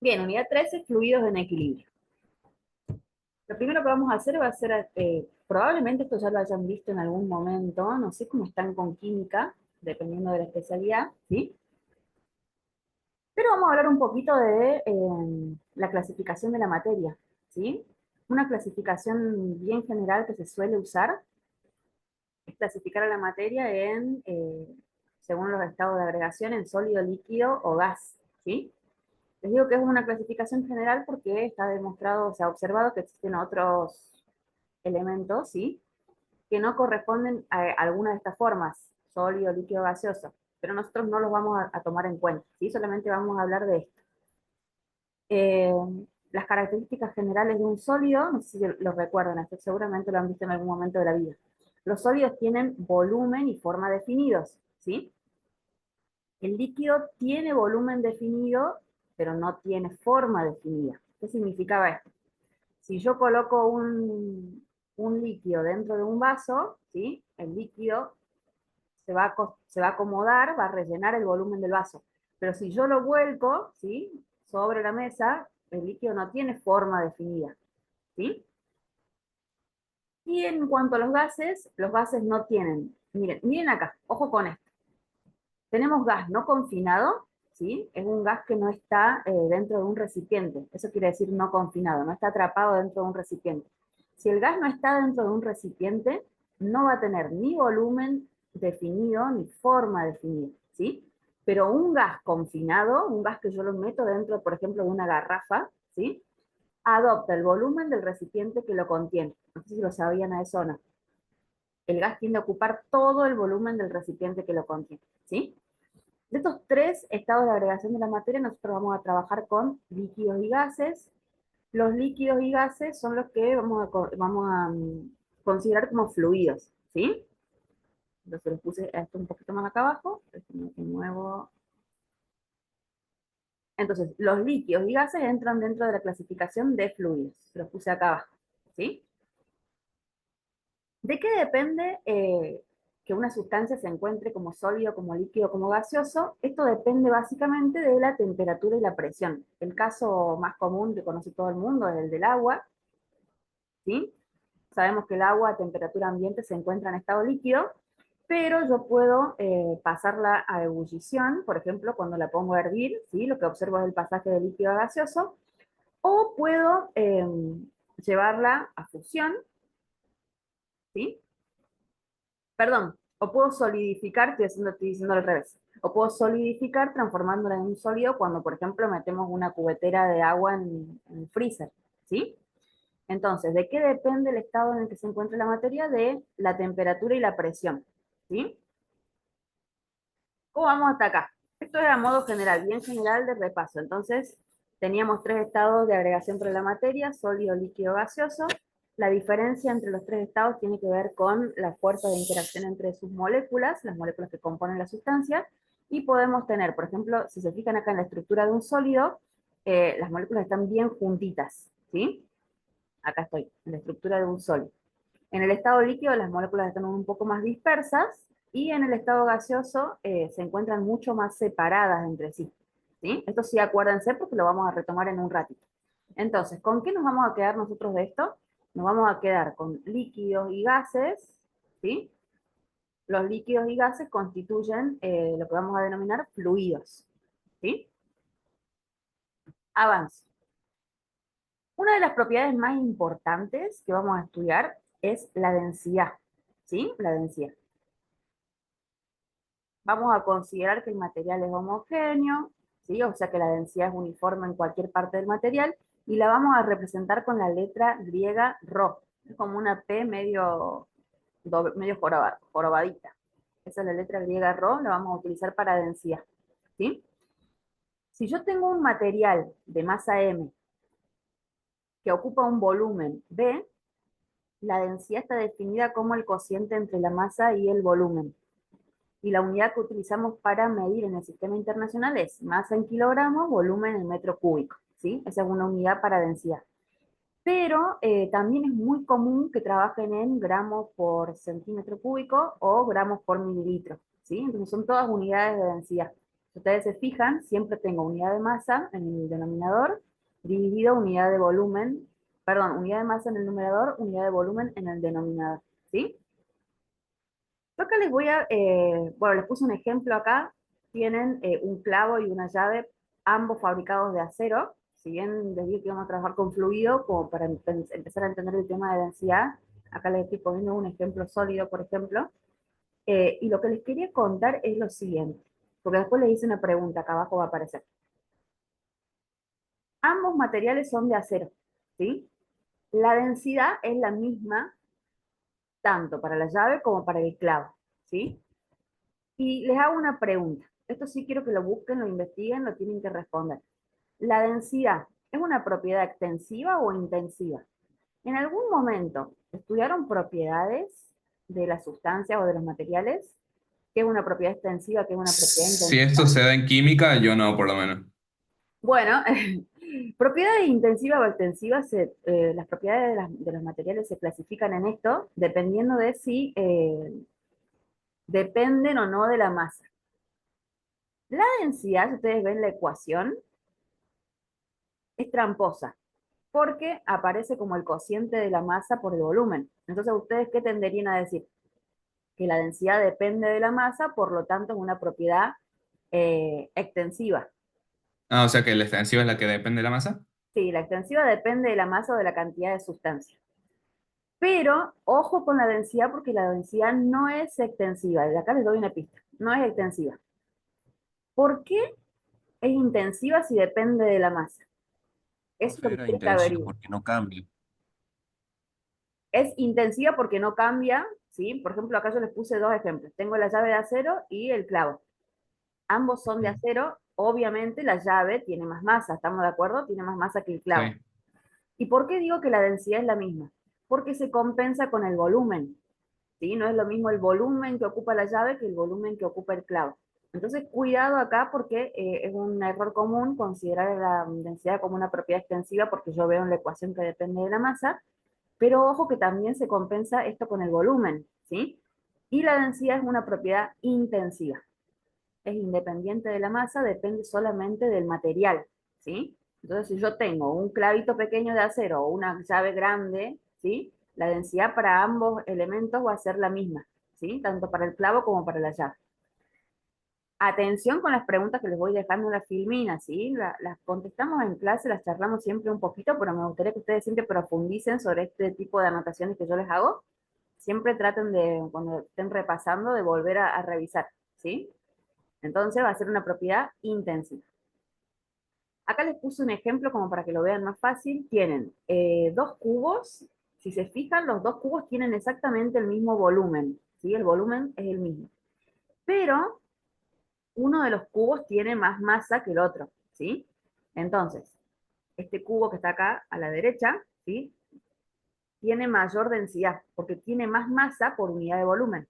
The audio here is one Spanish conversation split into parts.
Bien, unidad 13, fluidos en equilibrio. Lo primero que vamos a hacer va a ser, probablemente esto ya lo hayan visto en algún momento, no sé cómo están con química, dependiendo de la especialidad, ¿sí? Pero vamos a hablar un poquito de la clasificación de la materia, ¿sí? Una clasificación bien general que se suele usar es clasificar a la materia según los estados de agregación, en sólido, líquido o gas, ¿sí? Les digo que es una clasificación general porque está demostrado, se ha observado que existen otros elementos, ¿sí? Que no corresponden a alguna de estas formas, sólido, líquido, gaseoso, pero nosotros no los vamos a tomar en cuenta, ¿sí? Solamente vamos a hablar de esto. Eh, las características generales de un sólido, no sé si los recuerdan, esto seguramente lo han visto en algún momento de la vida. Los sólidos tienen volumen y forma definidos, ¿sí? El líquido tiene volumen definido, pero no tiene forma definida. ¿Qué significaba esto? Si yo coloco un líquido dentro de un vaso, ¿sí? El líquido se va a acomodar, va a rellenar el volumen del vaso. Pero si yo lo vuelco, ¿sí? Sobre la mesa, el líquido no tiene forma definida, ¿sí? Y en cuanto a los gases no tienen, miren acá, ojo con esto. Tenemos gas no confinado, ¿sí? Es un gas que no está dentro de un recipiente. Eso quiere decir no confinado, no está atrapado dentro de un recipiente. Si el gas no está dentro de un recipiente, no va a tener ni volumen definido ni forma definida, ¿sí? Pero un gas confinado, un gas que yo lo meto dentro, por ejemplo, de una garrafa, ¿sí? Adopta el volumen del recipiente que lo contiene. No sé si lo sabían a eso o no. El gas tiende a ocupar todo el volumen del recipiente que lo contiene, ¿sí? De estos tres estados de agregación de la materia, nosotros vamos a trabajar con líquidos y gases. Los líquidos y gases son los que vamos a considerar como fluidos, ¿sí? Entonces les puse esto un poquito más acá abajo. Nuevo. Entonces, los líquidos y gases entran dentro de la clasificación de fluidos. Los puse acá abajo, ¿sí? ¿De qué depende que una sustancia se encuentre como sólido, como líquido, como gaseoso? Esto depende básicamente de la temperatura y la presión. El caso más común que conoce todo el mundo es el del agua, ¿sí? Sabemos que el agua a temperatura ambiente se encuentra en estado líquido, pero yo puedo pasarla a ebullición, por ejemplo, cuando la pongo a hervir, ¿sí? Lo que observo es el pasaje de líquido a gaseoso, o puedo llevarla a fusión, ¿sí? Perdón, o puedo solidificar, estoy diciendo al revés, o puedo solidificar transformándola en un sólido cuando, por ejemplo, metemos una cubetera de agua en el freezer, ¿sí? Entonces, ¿de qué depende el estado en el que se encuentra la materia? De la temperatura y la presión, ¿sí? ¿Cómo vamos hasta acá? Esto es a modo general, bien general de repaso. Entonces, teníamos tres estados de agregación para la materia, sólido, líquido, gaseoso. La diferencia entre los tres estados tiene que ver con la fuerza de interacción entre sus moléculas, las moléculas que componen la sustancia, y podemos tener, por ejemplo, si se fijan acá en la estructura de un sólido, las moléculas están bien juntitas, ¿sí? Acá estoy, en la estructura de un sólido. En el estado líquido las moléculas están un poco más dispersas y en el estado gaseoso se encuentran mucho más separadas entre sí, ¿sí? Esto sí acuérdense porque lo vamos a retomar en un ratito. Entonces, ¿con qué nos vamos a quedar nosotros de esto? Nos vamos a quedar con líquidos y gases, ¿sí? Los líquidos y gases constituyen lo que vamos a denominar fluidos, ¿sí? Avanzo. Una de las propiedades más importantes que vamos a estudiar es la densidad, ¿sí? La densidad. Vamos a considerar que el material es homogéneo, ¿sí? O sea que la densidad es uniforme en cualquier parte del material, y la vamos a representar con la letra griega Rho. Es como una P medio jorobadita. Esa es la letra griega Rho, la vamos a utilizar para densidad, ¿sí? Si yo tengo un material de masa M que ocupa un volumen B, la densidad está definida como el cociente entre la masa y el volumen. Y la unidad que utilizamos para medir en el sistema internacional es masa en kilogramos, volumen en metro cúbico, ¿sí? Esa es una unidad para densidad. Pero también es muy común que trabajen en gramos por centímetro cúbico o gramos por mililitro, ¿sí? Entonces son todas unidades de densidad. Si ustedes se fijan, siempre tengo unidad de masa en el denominador, dividido unidad de volumen, perdón, unidad de masa en el numerador, unidad de volumen en el denominador, ¿sí? Yo acá les voy a, bueno, les puse un ejemplo acá, tienen un clavo y una llave, ambos fabricados de acero. Si bien les dije que vamos a trabajar con fluido, como para empezar a entender el tema de densidad, acá les estoy poniendo un ejemplo sólido, por ejemplo. Y lo que les quería contar es lo siguiente, porque después les hice una pregunta, acá abajo va a aparecer. Ambos materiales son de acero, ¿sí? La densidad es la misma tanto para la llave como para el clavo, ¿sí? Y les hago una pregunta. Esto sí quiero que lo busquen, lo investiguen, lo tienen que responder. ¿La densidad es una propiedad extensiva o intensiva? ¿En algún momento estudiaron propiedades de las sustancias o de los materiales? ¿Qué es una propiedad extensiva? ¿Qué es una propiedad Si intensiva? esto se da en química, yo no, por lo menos. Bueno, propiedades intensivas o extensivas, las propiedades de los materiales se clasifican en esto dependiendo de si dependen o no de la masa. La densidad, si ustedes ven la ecuación, es tramposa, porque aparece como el cociente de la masa por el volumen. Entonces, ¿ustedes qué tenderían a decir? Que la densidad depende de la masa, por lo tanto es una propiedad extensiva. Ah, o sea que la extensiva es la que depende de la masa. Sí, la extensiva depende de la masa o de la cantidad de sustancia. Pero ojo con la densidad porque la densidad no es extensiva. De acá les doy una pista. No es extensiva. ¿Por qué es intensiva si depende de la masa? Eso es lo que Era quiere que intensivo averigüen. porque no cambia. Es intensiva porque no cambia, ¿sí? Por ejemplo, acá yo les puse dos ejemplos. Tengo la llave de acero y el clavo. Ambos son de Mm. acero. Obviamente la llave tiene más masa, ¿estamos de acuerdo? Tiene más masa que el clavo. Sí. ¿Y por qué digo que la densidad es la misma? Porque se compensa con el volumen. ¿Sí? No es lo mismo el volumen que ocupa la llave que el volumen que ocupa el clavo. Entonces, cuidado acá porque es un error común considerar la densidad como una propiedad extensiva porque yo veo en la ecuación que depende de la masa, pero ojo que también se compensa esto con el volumen, ¿sí? Y la densidad es una propiedad intensiva. Es independiente de la masa, depende solamente del material, ¿sí? Entonces, si yo tengo un clavito pequeño de acero o una llave grande, ¿sí? La densidad para ambos elementos va a ser la misma, ¿sí? Tanto para el clavo como para la llave. Atención con las preguntas que les voy dejando en la filmina, ¿sí? Las contestamos en clase, las charlamos siempre un poquito, pero me gustaría que ustedes siempre profundicen sobre este tipo de anotaciones que yo les hago. Siempre traten de, cuando estén repasando, de volver a revisar, ¿sí? Entonces va a ser una propiedad intensiva. Acá les puse un ejemplo como para que lo vean más fácil. Tienen dos cubos. Si se fijan, los dos cubos tienen exactamente el mismo volumen. ¿Sí? El volumen es el mismo. Pero uno de los cubos tiene más masa que el otro. ¿Sí? Entonces, este cubo que está acá a la derecha, ¿sí? Tiene mayor densidad porque tiene más masa por unidad de volumen.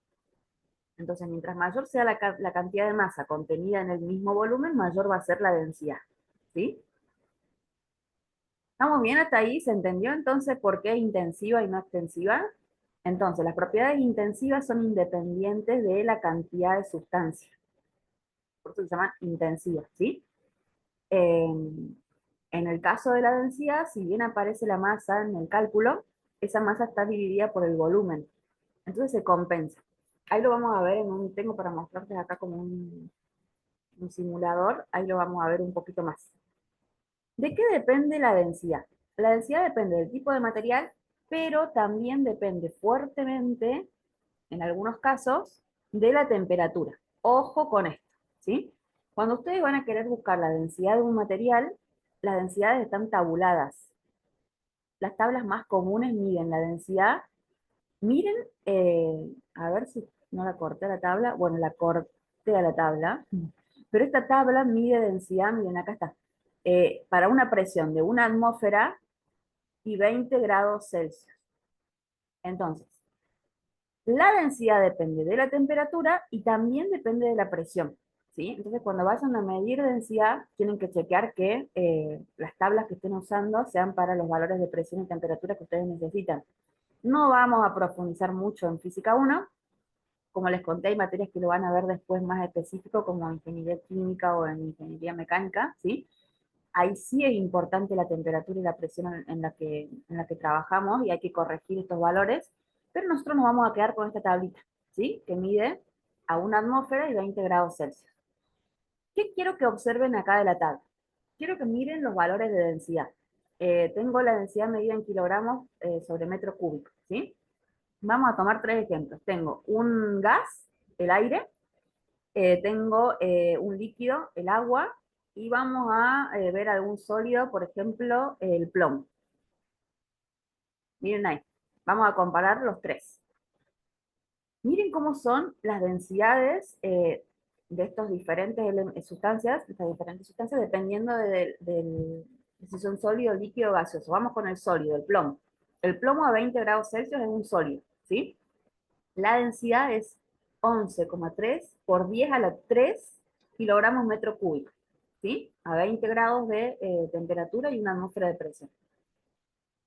Entonces, mientras mayor sea la cantidad de masa contenida en el mismo volumen, mayor va a ser la densidad. ¿Sí? ¿Estamos bien hasta ahí? ¿Se entendió entonces por qué intensiva y no extensiva? Entonces, las propiedades intensivas son independientes de la cantidad de sustancia. Por eso se llaman intensivas, ¿sí? En el caso de la densidad, si bien aparece la masa en el cálculo, esa masa está dividida por el volumen. Entonces se compensa. Ahí lo vamos a ver en un, tengo para mostrarles acá como un simulador, ahí lo vamos a ver un poquito más. ¿De qué depende la densidad? La densidad depende del tipo de material, pero también depende fuertemente, en algunos casos, de la temperatura. Ojo con esto, ¿sí? Cuando ustedes van a querer buscar la densidad de un material, las densidades están tabuladas. Las tablas más comunes miden la densidad. Miren, a ver si no la corté a la tabla. Bueno, la corté a la tabla. Pero esta tabla mide densidad, miren, acá está. Para una presión de una atmósfera y 20 grados Celsius. Entonces, la densidad depende de la temperatura y también depende de la presión, ¿sí? Entonces, cuando vayan a medir densidad, tienen que chequear que las tablas que estén usando sean para los valores de presión y temperatura que ustedes necesitan. No vamos a profundizar mucho en física 1, como les conté, hay materias que lo van a ver después más específico, como en ingeniería química o en ingeniería mecánica, ¿sí? Ahí sí es importante la temperatura y la presión en la que trabajamos y hay que corregir estos valores, pero nosotros nos vamos a quedar con esta tablita, ¿sí? Que mide a 1 atmósfera y 20 grados Celsius. ¿Qué quiero que observen acá de la tabla? Quiero que miren los valores de densidad. Tengo la densidad medida en kilogramos sobre metro cúbico, ¿sí? Vamos a tomar 3 ejemplos. Tengo un gas, el aire, tengo un líquido, el agua, y vamos a ver algún sólido, por ejemplo, el plomo. Miren ahí, vamos a comparar los tres. Miren cómo son las densidades de estas diferentes sustancias, dependiendo de si son sólido, líquido o gaseoso. Vamos con el sólido, el plomo. El plomo a 20 grados Celsius es un sólido, ¿sí? La densidad es 11,3 por 10 a la 3 kilogramos metro cúbico, ¿sí? A 20 grados de temperatura y una atmósfera de presión.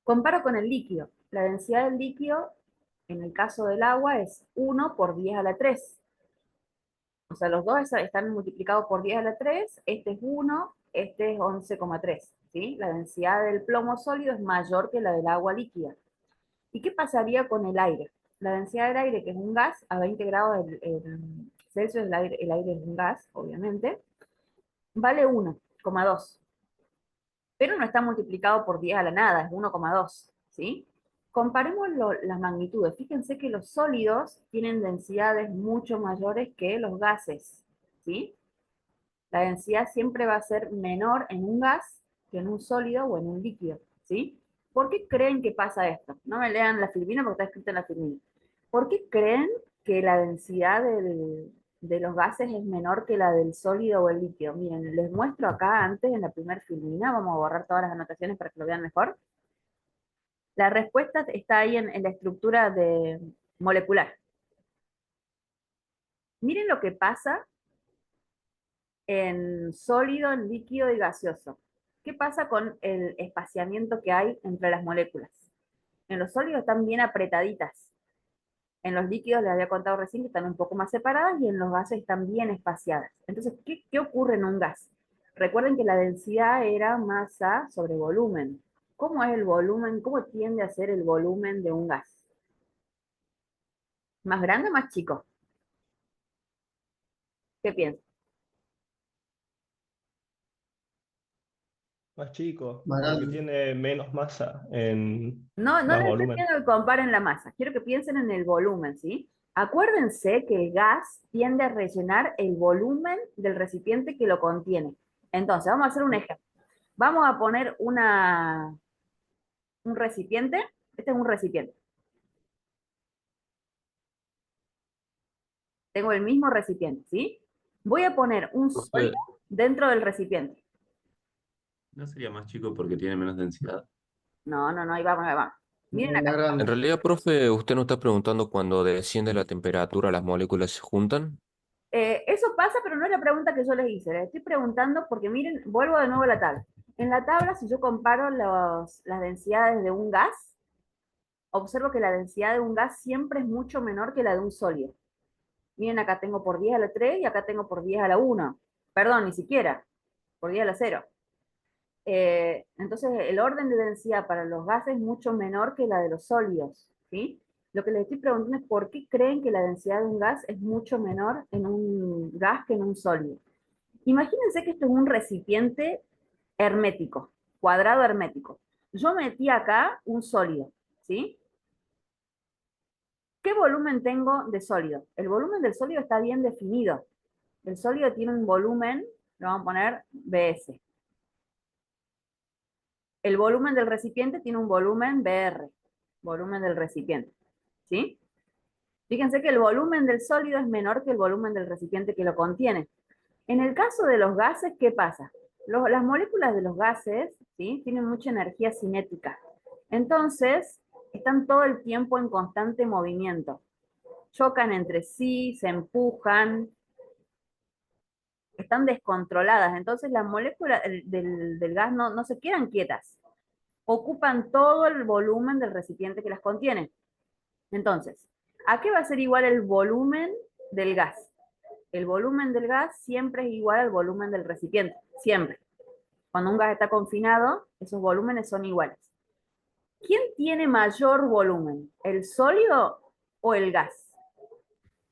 Comparo con el líquido. La densidad del líquido, en el caso del agua, es 1 por 10 a la 3. O sea, los dos están multiplicados por 10 a la 3. Este es 1, este es 11,3. ¿Sí? La densidad del plomo sólido es mayor que la del agua líquida. ¿Y qué pasaría con el aire? La densidad del aire, que es un gas, a 20 grados Celsius, el aire es un gas, obviamente, vale 1,2. Pero no está multiplicado por 10 a la nada, es 1,2, ¿sí? Comparemos las magnitudes. Fíjense que los sólidos tienen densidades mucho mayores que los gases, ¿sí? La densidad siempre va a ser menor en un gas que en un sólido o en un líquido, ¿sí? ¿Por qué creen que pasa esto? No me lean la filmina porque está escrito en la filmina. ¿Por qué creen que la densidad de los gases es menor que la del sólido o el líquido? Miren, les muestro acá antes en la primera filmina, vamos a borrar todas las anotaciones para que lo vean mejor. La respuesta está ahí en la estructura molecular. Miren lo que pasa en sólido, en líquido y gaseoso. ¿Qué pasa con el espaciamiento que hay entre las moléculas? En los sólidos están bien apretaditas. En los líquidos, les había contado recién, que están un poco más separadas, y en los gases están bien espaciadas. Entonces, ¿qué ocurre en un gas? Recuerden que la densidad era masa sobre volumen. ¿Cómo es el volumen? ¿Cómo tiende a ser el volumen de un gas? ¿Más grande o más chico? ¿Qué piensan? Más chico, Más porque grande. tiene menos masa en No, no más les estoy volumen. pidiendo que comparen la masa, quiero que piensen en el volumen, ¿sí? Acuérdense que el gas tiende a rellenar el volumen del recipiente que lo contiene. Entonces, vamos a hacer un ejemplo. Vamos a poner un recipiente. Este es un recipiente. Tengo el mismo recipiente, ¿sí? Voy a poner un sólido Profe, dentro del recipiente. ¿no sería más chico porque tiene menos densidad? No, no, no, ahí vamos, ahí vamos. Miren Más acá. En grande. realidad, profe, usted nos está preguntando cuando desciende la temperatura, las moléculas se juntan. Eso pasa, pero no es la pregunta que yo les hice. Les estoy preguntando porque miren, vuelvo de nuevo a la tabla. En la tabla, si yo comparo las densidades de un gas, observo que la densidad de un gas siempre es mucho menor que la de un sólido. Miren, acá tengo por 10 a la 3 y acá tengo por 10 a la 1. Perdón, ni siquiera, por 10 a la 0. Entonces, el orden de densidad para los gases es mucho menor que la de los sólidos, ¿sí? Lo que les estoy preguntando es por qué creen que la densidad de un gas es mucho menor en un gas que en un sólido. Imagínense que esto es un recipiente hermético, cuadrado hermético. Yo metí acá un sólido, ¿sí? ¿Qué volumen tengo de sólido? El volumen del sólido está bien definido. El sólido tiene un volumen, lo vamos a poner BS. El volumen del recipiente tiene un volumen BR, volumen del recipiente, ¿sí? Fíjense que el volumen del sólido es menor que el volumen del recipiente que lo contiene. En el caso de los gases, ¿qué pasa? Las moléculas de los gases, ¿sí? Tienen mucha energía cinética. Entonces, están todo el tiempo en constante movimiento. Chocan entre sí, se empujan, están descontroladas. Entonces, las moléculas del gas no se quedan quietas. Ocupan todo el volumen del recipiente que las contiene. Entonces, ¿A qué va a ser igual el volumen del gas? El volumen del gas siempre es igual al volumen del recipiente, siempre. Cuando un gas está confinado, esos volúmenes son iguales. ¿Quién tiene mayor volumen? ¿El sólido o el gas?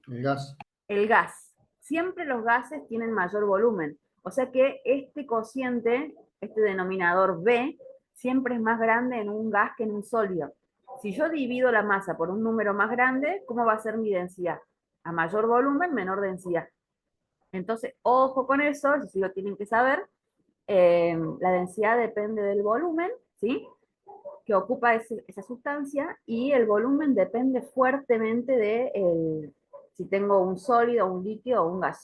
El gas. El gas. Siempre los gases tienen mayor volumen. O sea que este cociente, este denominador B, siempre es más grande en un gas que en un sólido. Si yo divido la masa por un número más grande, ¿cómo va a ser mi densidad? A mayor volumen, menor densidad. Entonces, ojo con eso, eso sí lo tienen que saber. La densidad depende del volumen, ¿sí? Que ocupa esa sustancia, y el volumen depende fuertemente de si tengo un sólido, un líquido o un gas,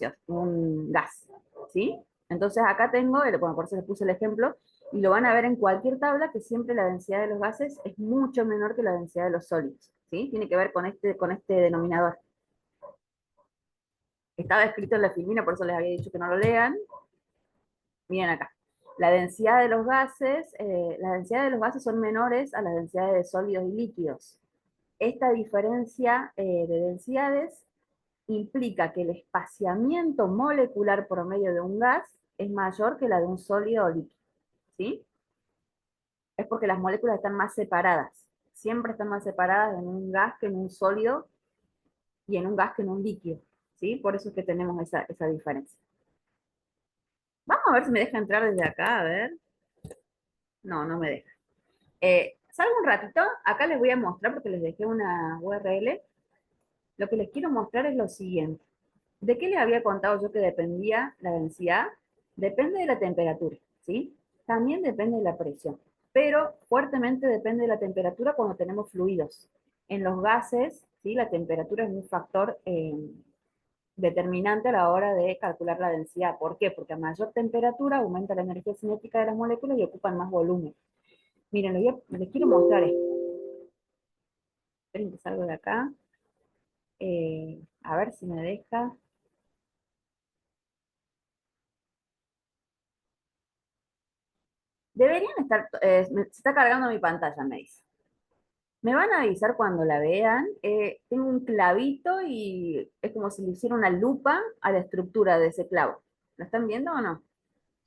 ¿sí? Entonces acá tengo, bueno, por eso les puse el ejemplo, y lo van a ver en cualquier tabla, que siempre la densidad de los gases es mucho menor que la densidad de los sólidos, ¿sí? Tiene que ver con este denominador. Estaba escrito en la filmina, por eso les había dicho que no lo lean. Miren acá. La densidad de los gases son menores a las densidades de sólidos y líquidos. Esta diferencia de densidades implica que el espaciamiento molecular promedio de un gas es mayor que la de un sólido o líquido, ¿sí? Es porque las moléculas están más separadas. Siempre están más separadas en un gas que en un sólido, y en un gas que en un líquido, ¿sí? Por eso es que tenemos esa diferencia. Vamos a ver si me deja entrar desde acá, a ver. No, no me deja. Salgo un ratito, acá les voy a mostrar, porque les dejé una URL. Lo que les quiero mostrar es lo siguiente. ¿De qué les había contado yo que dependía la densidad? Depende de la temperatura, ¿sí? También depende de la presión, pero fuertemente depende de la temperatura cuando tenemos fluidos. En los gases, ¿sí? La temperatura es un factor determinante a la hora de calcular la densidad. ¿Por qué? Porque a mayor temperatura aumenta la energía cinética de las moléculas y ocupan más volumen. Miren, les quiero mostrar esto. Esperen que salgo de acá. A ver si me deja. Deberían estar, se está cargando mi pantalla, me dice. Me van a avisar cuando la vean. Tengo un clavito y es como si le hiciera una lupa a la estructura de ese clavo. ¿Lo están viendo o no?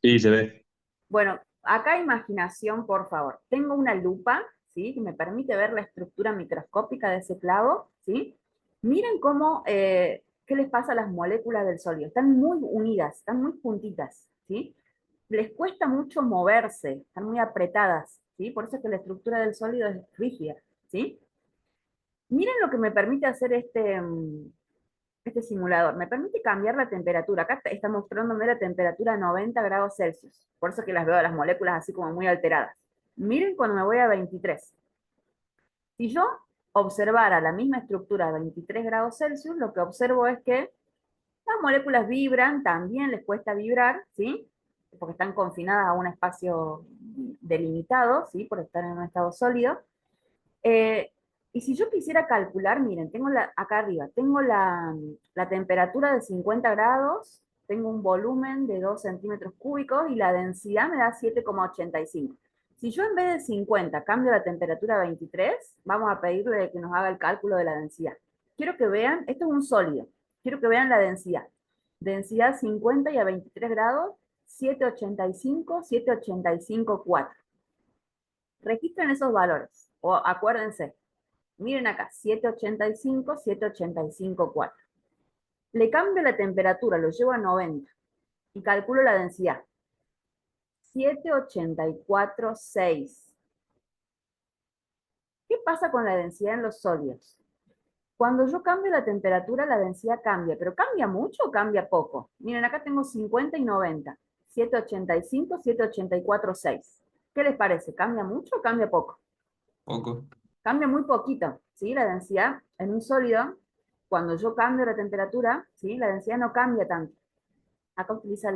Sí, se ve. Bueno, acá imaginación, por favor. Tengo una lupa, ¿sí? Que me permite ver la estructura microscópica de ese clavo, ¿sí? Miren cómo, qué les pasa a las moléculas del sólido. Están muy unidas, están muy juntitas, ¿sí? Les cuesta mucho moverse, están muy apretadas, ¿sí? Por eso es que la estructura del sólido es rígida, ¿sí? Miren lo que me permite hacer este simulador. Me permite cambiar la temperatura. Acá está mostrándome la temperatura a 90 grados Celsius. Por eso que las veo a las moléculas así como muy alteradas. Miren cuando me voy a 23. Si yo observara la misma estructura a 23 grados Celsius, lo que observo es que las moléculas vibran, también les cuesta vibrar, ¿sí? Porque están confinadas a un espacio delimitado, ¿sí? Por estar en un estado sólido. Y si yo quisiera calcular, miren, tengo acá arriba, tengo la temperatura de 50 grados, tengo un volumen de 2 centímetros cúbicos y la densidad me da 7,85. Si yo en vez de 50 cambio la temperatura a 23, vamos a pedirle que nos haga el cálculo de la densidad. Quiero que vean, esto es un sólido, quiero que vean la densidad. Densidad 50 y a 23 grados, 7,85, 7,85,4. Registren esos valores, o acuérdense, miren acá, 7,85, 7,85,4. Le cambio la temperatura, lo llevo a 90 y calculo la densidad. 7,84,6. ¿Qué pasa con la densidad en los sólidos? Cuando yo cambio la temperatura, la densidad cambia, pero ¿cambia mucho o cambia poco? Miren, acá tengo 50 y 90. 7,85, 7,84,6. ¿Qué les parece? ¿Cambia mucho o cambia poco? Poco. Cambia muy poquito, ¿sí? La densidad en un sólido, cuando yo cambio la temperatura, ¿sí? La densidad no cambia tanto. Acá utiliza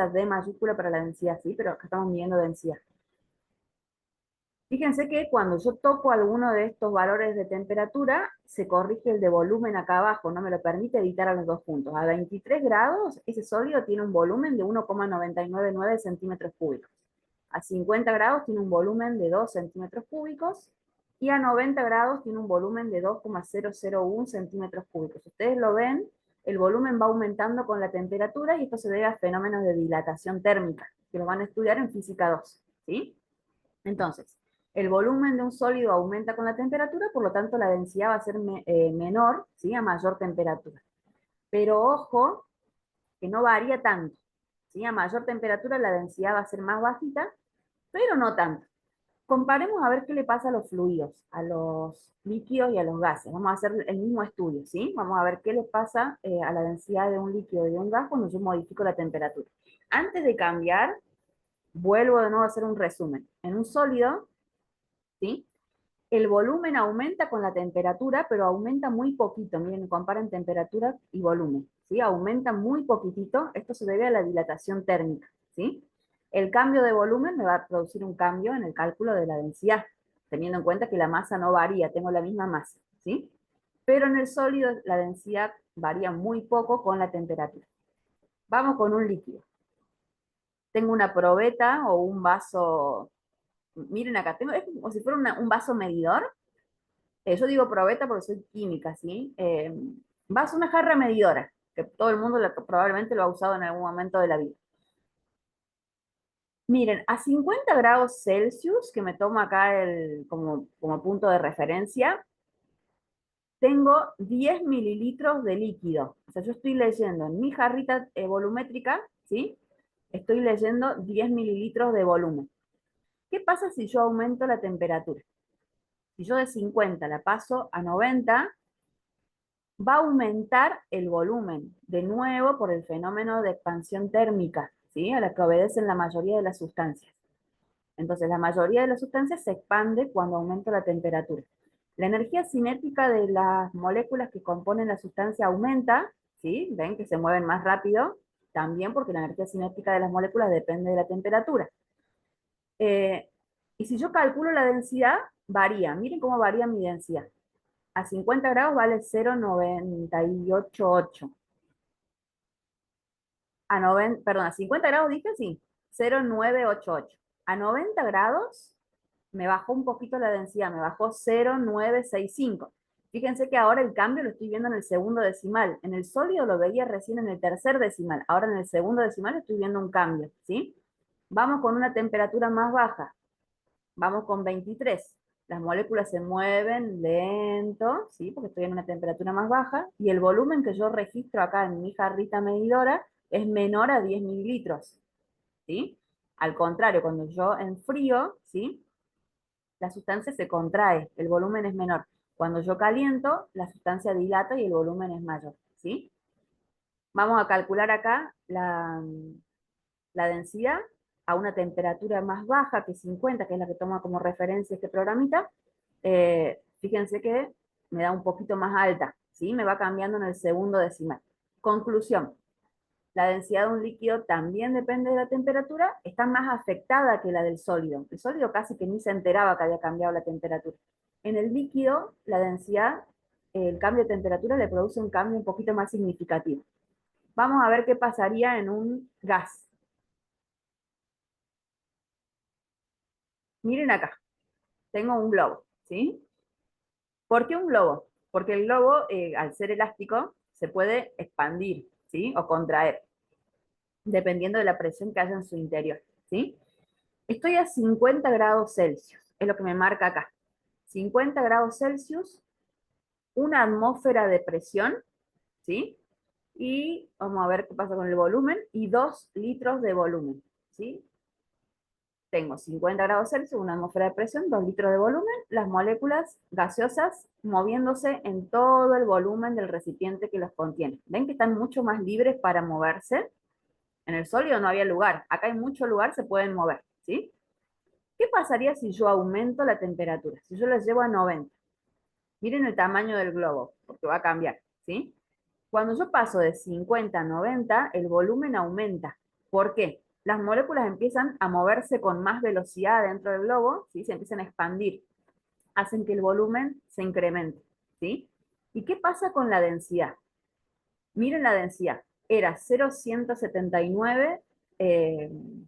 D mayúscula para la densidad, ¿sí? Pero acá estamos midiendo densidad. Fíjense que cuando yo toco alguno de estos valores de temperatura, se corrige el de volumen acá abajo, no me lo permite editar a los dos puntos. A 23 grados, ese sólido tiene un volumen de 1,999 centímetros cúbicos. A 50 grados tiene un volumen de 2 centímetros cúbicos, y a 90 grados tiene un volumen de 2,001 centímetros cúbicos. Ustedes lo ven, el volumen va aumentando con la temperatura y esto se debe a fenómenos de dilatación térmica, que lo van a estudiar en física 2, ¿sí? Entonces, el volumen de un sólido aumenta con la temperatura, por lo tanto la densidad va a ser menor, ¿sí? A mayor temperatura. Pero ojo, que no varía tanto, ¿sí? A mayor temperatura la densidad va a ser más bajita, pero no tanto. Comparemos a ver qué le pasa a los fluidos, a los líquidos y a los gases. Vamos a hacer el mismo estudio, ¿sí? Vamos a ver qué le pasa a la densidad de un líquido y de un gas cuando yo modifico la temperatura. Antes de cambiar, vuelvo de nuevo a hacer un resumen. En un sólido, ¿sí? El volumen aumenta con la temperatura, pero aumenta muy poquito. Miren, comparen temperatura y volumen, ¿sí? Aumenta muy poquitito. Esto se debe a la dilatación térmica, ¿sí? El cambio de volumen me va a producir un cambio en el cálculo de la densidad, teniendo en cuenta que la masa no varía, tengo la misma masa, ¿sí? Pero en el sólido la densidad varía muy poco con la temperatura. Vamos con un líquido. Tengo una probeta o un vaso. Miren acá, es como si fuera un vaso medidor. Yo digo probeta porque soy química, ¿sí? Vaso, una jarra medidora, que todo el mundo probablemente lo ha usado en algún momento de la vida. Miren, a 50 grados Celsius, que me tomo acá como punto de referencia, tengo 10 mililitros de líquido. O sea, yo estoy leyendo en mi jarrita volumétrica, ¿sí? Estoy leyendo 10 mililitros de volumen. ¿Qué pasa si yo aumento la temperatura? Si yo de 50 la paso a 90, va a aumentar el volumen, de nuevo por el fenómeno de expansión térmica, ¿sí? A la que obedecen la mayoría de las sustancias. Entonces, la mayoría de las sustancias se expande cuando aumenta la temperatura. La energía cinética de las moléculas que componen la sustancia aumenta, ¿sí? Ven que se mueven más rápido, también porque la energía cinética de las moléculas depende de la temperatura. Y si yo calculo la densidad, varía. Miren cómo varía mi densidad. A 50 grados vale 0,988. A 50 grados dije, sí, 0,988. A 90 grados me bajó un poquito la densidad, me bajó 0,965. Fíjense que ahora el cambio lo estoy viendo en el segundo decimal. En el sólido lo veía recién en el tercer decimal. Ahora en el segundo decimal estoy viendo un cambio, ¿sí? Vamos con una temperatura más baja. Vamos con 23. Las moléculas se mueven lento, ¿sí? Porque estoy en una temperatura más baja, y el volumen que yo registro acá en mi jarrita medidora es menor a 10 mililitros, ¿sí? Al contrario, cuando yo enfrío, ¿sí? La sustancia se contrae, el volumen es menor. Cuando yo caliento, la sustancia dilata y el volumen es mayor, ¿sí? Vamos a calcular acá la densidad a una temperatura más baja que 50, que es la que toma como referencia este programita. Fíjense que me da un poquito más alta, ¿sí? Me va cambiando en el segundo decimal. Conclusión. La densidad de un líquido también depende de la temperatura, está más afectada que la del sólido. El sólido casi que ni se enteraba que había cambiado la temperatura. En el líquido, la densidad, el cambio de temperatura le produce un cambio un poquito más significativo. Vamos a ver qué pasaría en un gas. Miren acá, tengo un globo, ¿sí? ¿Por qué un globo? Porque el globo, al ser elástico, se puede expandir, ¿sí? O contraer, dependiendo de la presión que haya en su interior, ¿sí? Estoy a 50 grados Celsius, es lo que me marca acá. 50 grados Celsius, una atmósfera de presión, ¿sí? Y vamos a ver qué pasa con el volumen, y 2 litros de volumen, ¿sí? Tengo 50 grados Celsius, una atmósfera de presión, 2 litros de volumen, las moléculas gaseosas moviéndose en todo el volumen del recipiente que los contiene. ¿Ven que están mucho más libres para moverse? En el sólido no había lugar, acá hay mucho lugar, se pueden mover, ¿sí? ¿Qué pasaría si yo aumento la temperatura? Si yo la llevo a 90. Miren el tamaño del globo, porque va a cambiar, ¿sí? Cuando yo paso de 50 a 90, el volumen aumenta. ¿Por qué? Las moléculas empiezan a moverse con más velocidad dentro del globo, ¿sí? Se empiezan a expandir, hacen que el volumen se incremente, ¿sí? ¿Y qué pasa con la densidad? Miren la densidad, era 0,179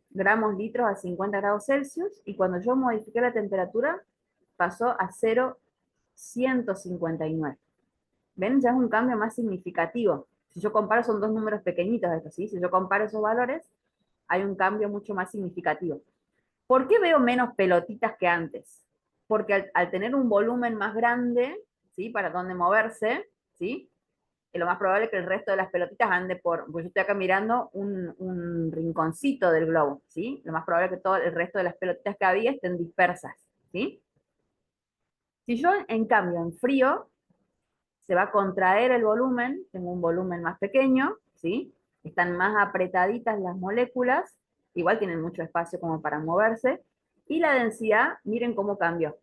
gramos litros a 50 grados Celsius, y cuando yo modifiqué la temperatura, pasó a 0,159. ¿Ven? Ya es un cambio más significativo. Si yo comparo, son dos números pequeñitos estos, ¿sí? Si yo comparo esos valores, hay un cambio mucho más significativo. ¿Por qué veo menos pelotitas que antes? Porque al tener un volumen más grande, ¿sí? Para dónde moverse, ¿sí? Es lo más probable que el resto de las pelotitas ande pues yo estoy acá mirando un rinconcito del globo, ¿sí? Lo más probable es que todo el resto de las pelotitas que había estén dispersas, ¿sí? Si yo, en cambio, en frío, se va a contraer el volumen, tengo un volumen más pequeño, ¿sí? Están más apretaditas las moléculas, igual tienen mucho espacio como para moverse, y la densidad, miren cómo cambió.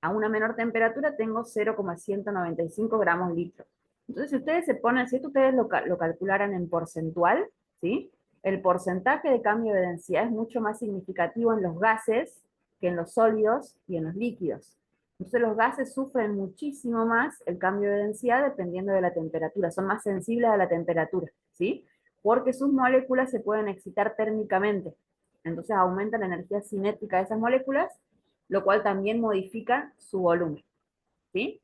A una menor temperatura tengo 0,195 gramos litro. Entonces, si ustedes se ponen, si esto ustedes lo calcularan en porcentual, ¿sí? El porcentaje de cambio de densidad es mucho más significativo en los gases que en los sólidos y en los líquidos. Entonces, los gases sufren muchísimo más el cambio de densidad dependiendo de la temperatura, son más sensibles a la temperatura, ¿sí? Porque sus moléculas se pueden excitar térmicamente. Entonces, aumenta la energía cinética de esas moléculas, lo cual también modifica su volumen, ¿sí?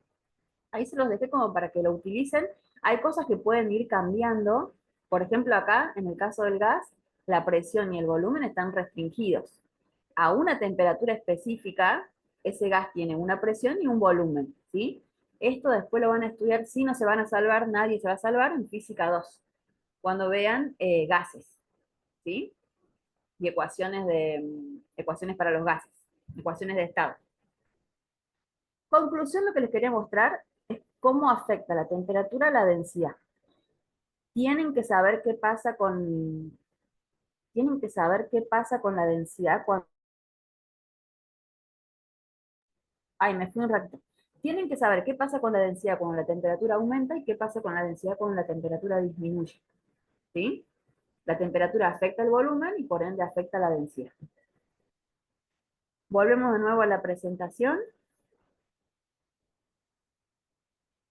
Ahí se los dejé como para que lo utilicen. Hay cosas que pueden ir cambiando. Por ejemplo, acá, en el caso del gas, la presión y el volumen están restringidos. A una temperatura específica, ese gas tiene una presión y un volumen, ¿sí? Esto después lo van a estudiar, si no se van a salvar, nadie se va a salvar en física 2, cuando vean gases, ¿sí? Y ecuaciones para los gases, ecuaciones de estado. Conclusión, lo que les quería mostrar es cómo afecta la temperatura a la densidad. Tienen que saber qué pasa con la densidad cuando... Ay, me fui un ratito. Tienen que saber qué pasa con la densidad cuando la temperatura aumenta y qué pasa con la densidad cuando la temperatura disminuye, ¿sí? La temperatura afecta el volumen y por ende afecta la densidad. Volvemos de nuevo a la presentación.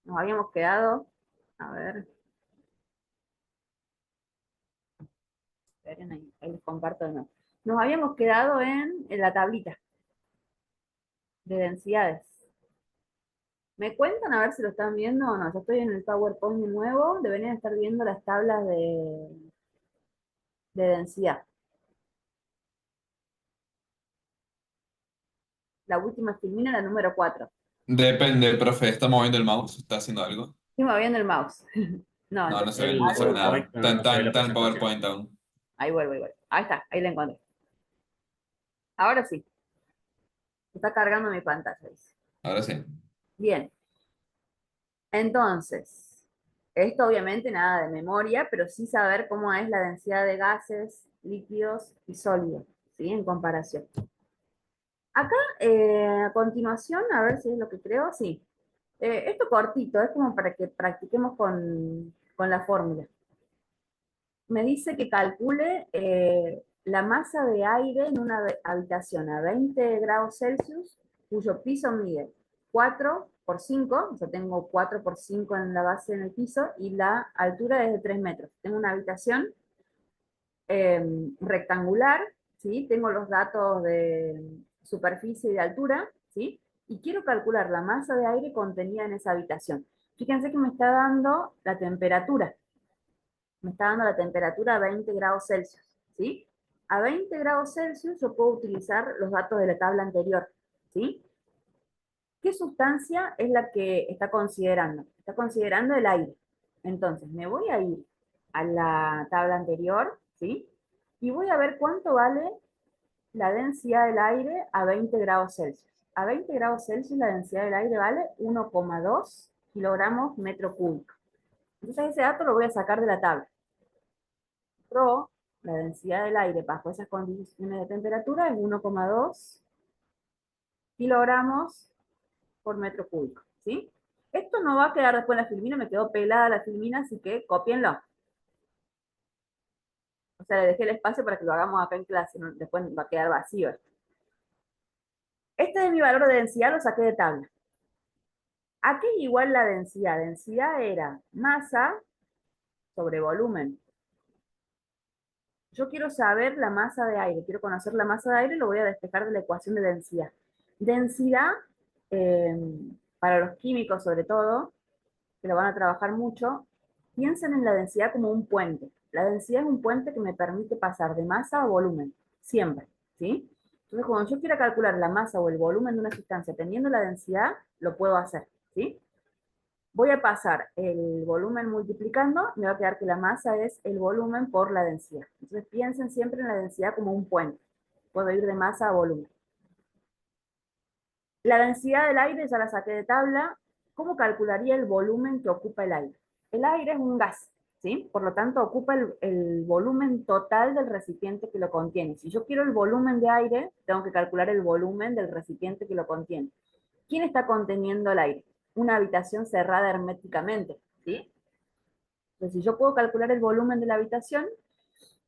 Nos habíamos quedado, a ver, esperen ahí les comparto de nuevo. Nos habíamos quedado en la tablita de densidades. ¿Me cuentan a ver si lo están viendo o no? Yo estoy en el PowerPoint nuevo, deberían estar viendo las tablas de densidad. La última filmina, la número 4. Depende, profe, ¿está moviendo el mouse? ¿Está haciendo algo? Estoy moviendo el mouse. No, No, no entonces, se ve, El no se ve nada. PowerPoint, pero no se ve la Está en presentación. PowerPoint aún. ahí vuelvo, ahí vuelvo. Ahí está, ahí la encontré. Ahora sí, está cargando mi pantalla, dice. Ahora sí. Bien, entonces, esto obviamente nada de memoria, pero sí saber cómo es la densidad de gases, líquidos y sólidos, ¿sí? En comparación. Acá, a continuación, a ver si es lo que creo, sí. Esto cortito, es como para que practiquemos con la fórmula. Me dice que calcule la masa de aire en una habitación a 20 grados Celsius, cuyo piso mide 4 por 5, o sea, tengo 4 por 5 en la base en el piso, y la altura es de 3 metros. Tengo una habitación rectangular, ¿sí? Tengo los datos de superficie y de altura, ¿sí? Y quiero calcular la masa de aire contenida en esa habitación. Fíjense que me está dando la temperatura. Me está dando la temperatura a 20 grados Celsius, ¿sí? A 20 grados Celsius yo puedo utilizar los datos de la tabla anterior, ¿sí? ¿Qué sustancia es la que está considerando? Está considerando el aire. Entonces, me voy a ir a la tabla anterior, ¿sí? Y voy a ver cuánto vale la densidad del aire a 20 grados Celsius. A 20 grados Celsius la densidad del aire vale 1,2 kilogramos metro cúbico. Entonces ese dato lo voy a sacar de la tabla. Rho, la densidad del aire bajo esas condiciones de temperatura, es 1,2 kilogramos por metro cúbico, ¿sí? Esto no va a quedar después en la filmina, me quedó pelada la filmina, así que cópienlo. O sea, le dejé el espacio para que lo hagamos acá en clase, ¿no? Después va a quedar vacío esto. Este es mi valor de densidad, lo saqué de tabla. ¿A qué es igual la densidad? Densidad era masa sobre volumen. Yo quiero saber la masa de aire, quiero conocer la masa de aire, lo voy a despejar de la ecuación de densidad. Densidad eh, para los químicos sobre todo, que lo van a trabajar mucho, piensen en la densidad como un puente. La densidad es un puente que me permite pasar de masa a volumen, siempre, ¿sí? Entonces, cuando yo quiera calcular la masa o el volumen de una sustancia teniendo la densidad, lo puedo hacer, ¿sí? Voy a pasar el volumen multiplicando, me va a quedar que la masa es el volumen por la densidad. Entonces, piensen siempre en la densidad como un puente. Puedo ir de masa a volumen. La densidad del aire ya la saqué de tabla. ¿Cómo calcularía el volumen que ocupa el aire? El aire es un gas, ¿sí? Por lo tanto, ocupa el volumen total del recipiente que lo contiene. Si yo quiero el volumen de aire, tengo que calcular el volumen del recipiente que lo contiene. ¿Quién está conteniendo el aire? Una habitación cerrada herméticamente, ¿sí? Entonces, si yo puedo calcular el volumen de la habitación,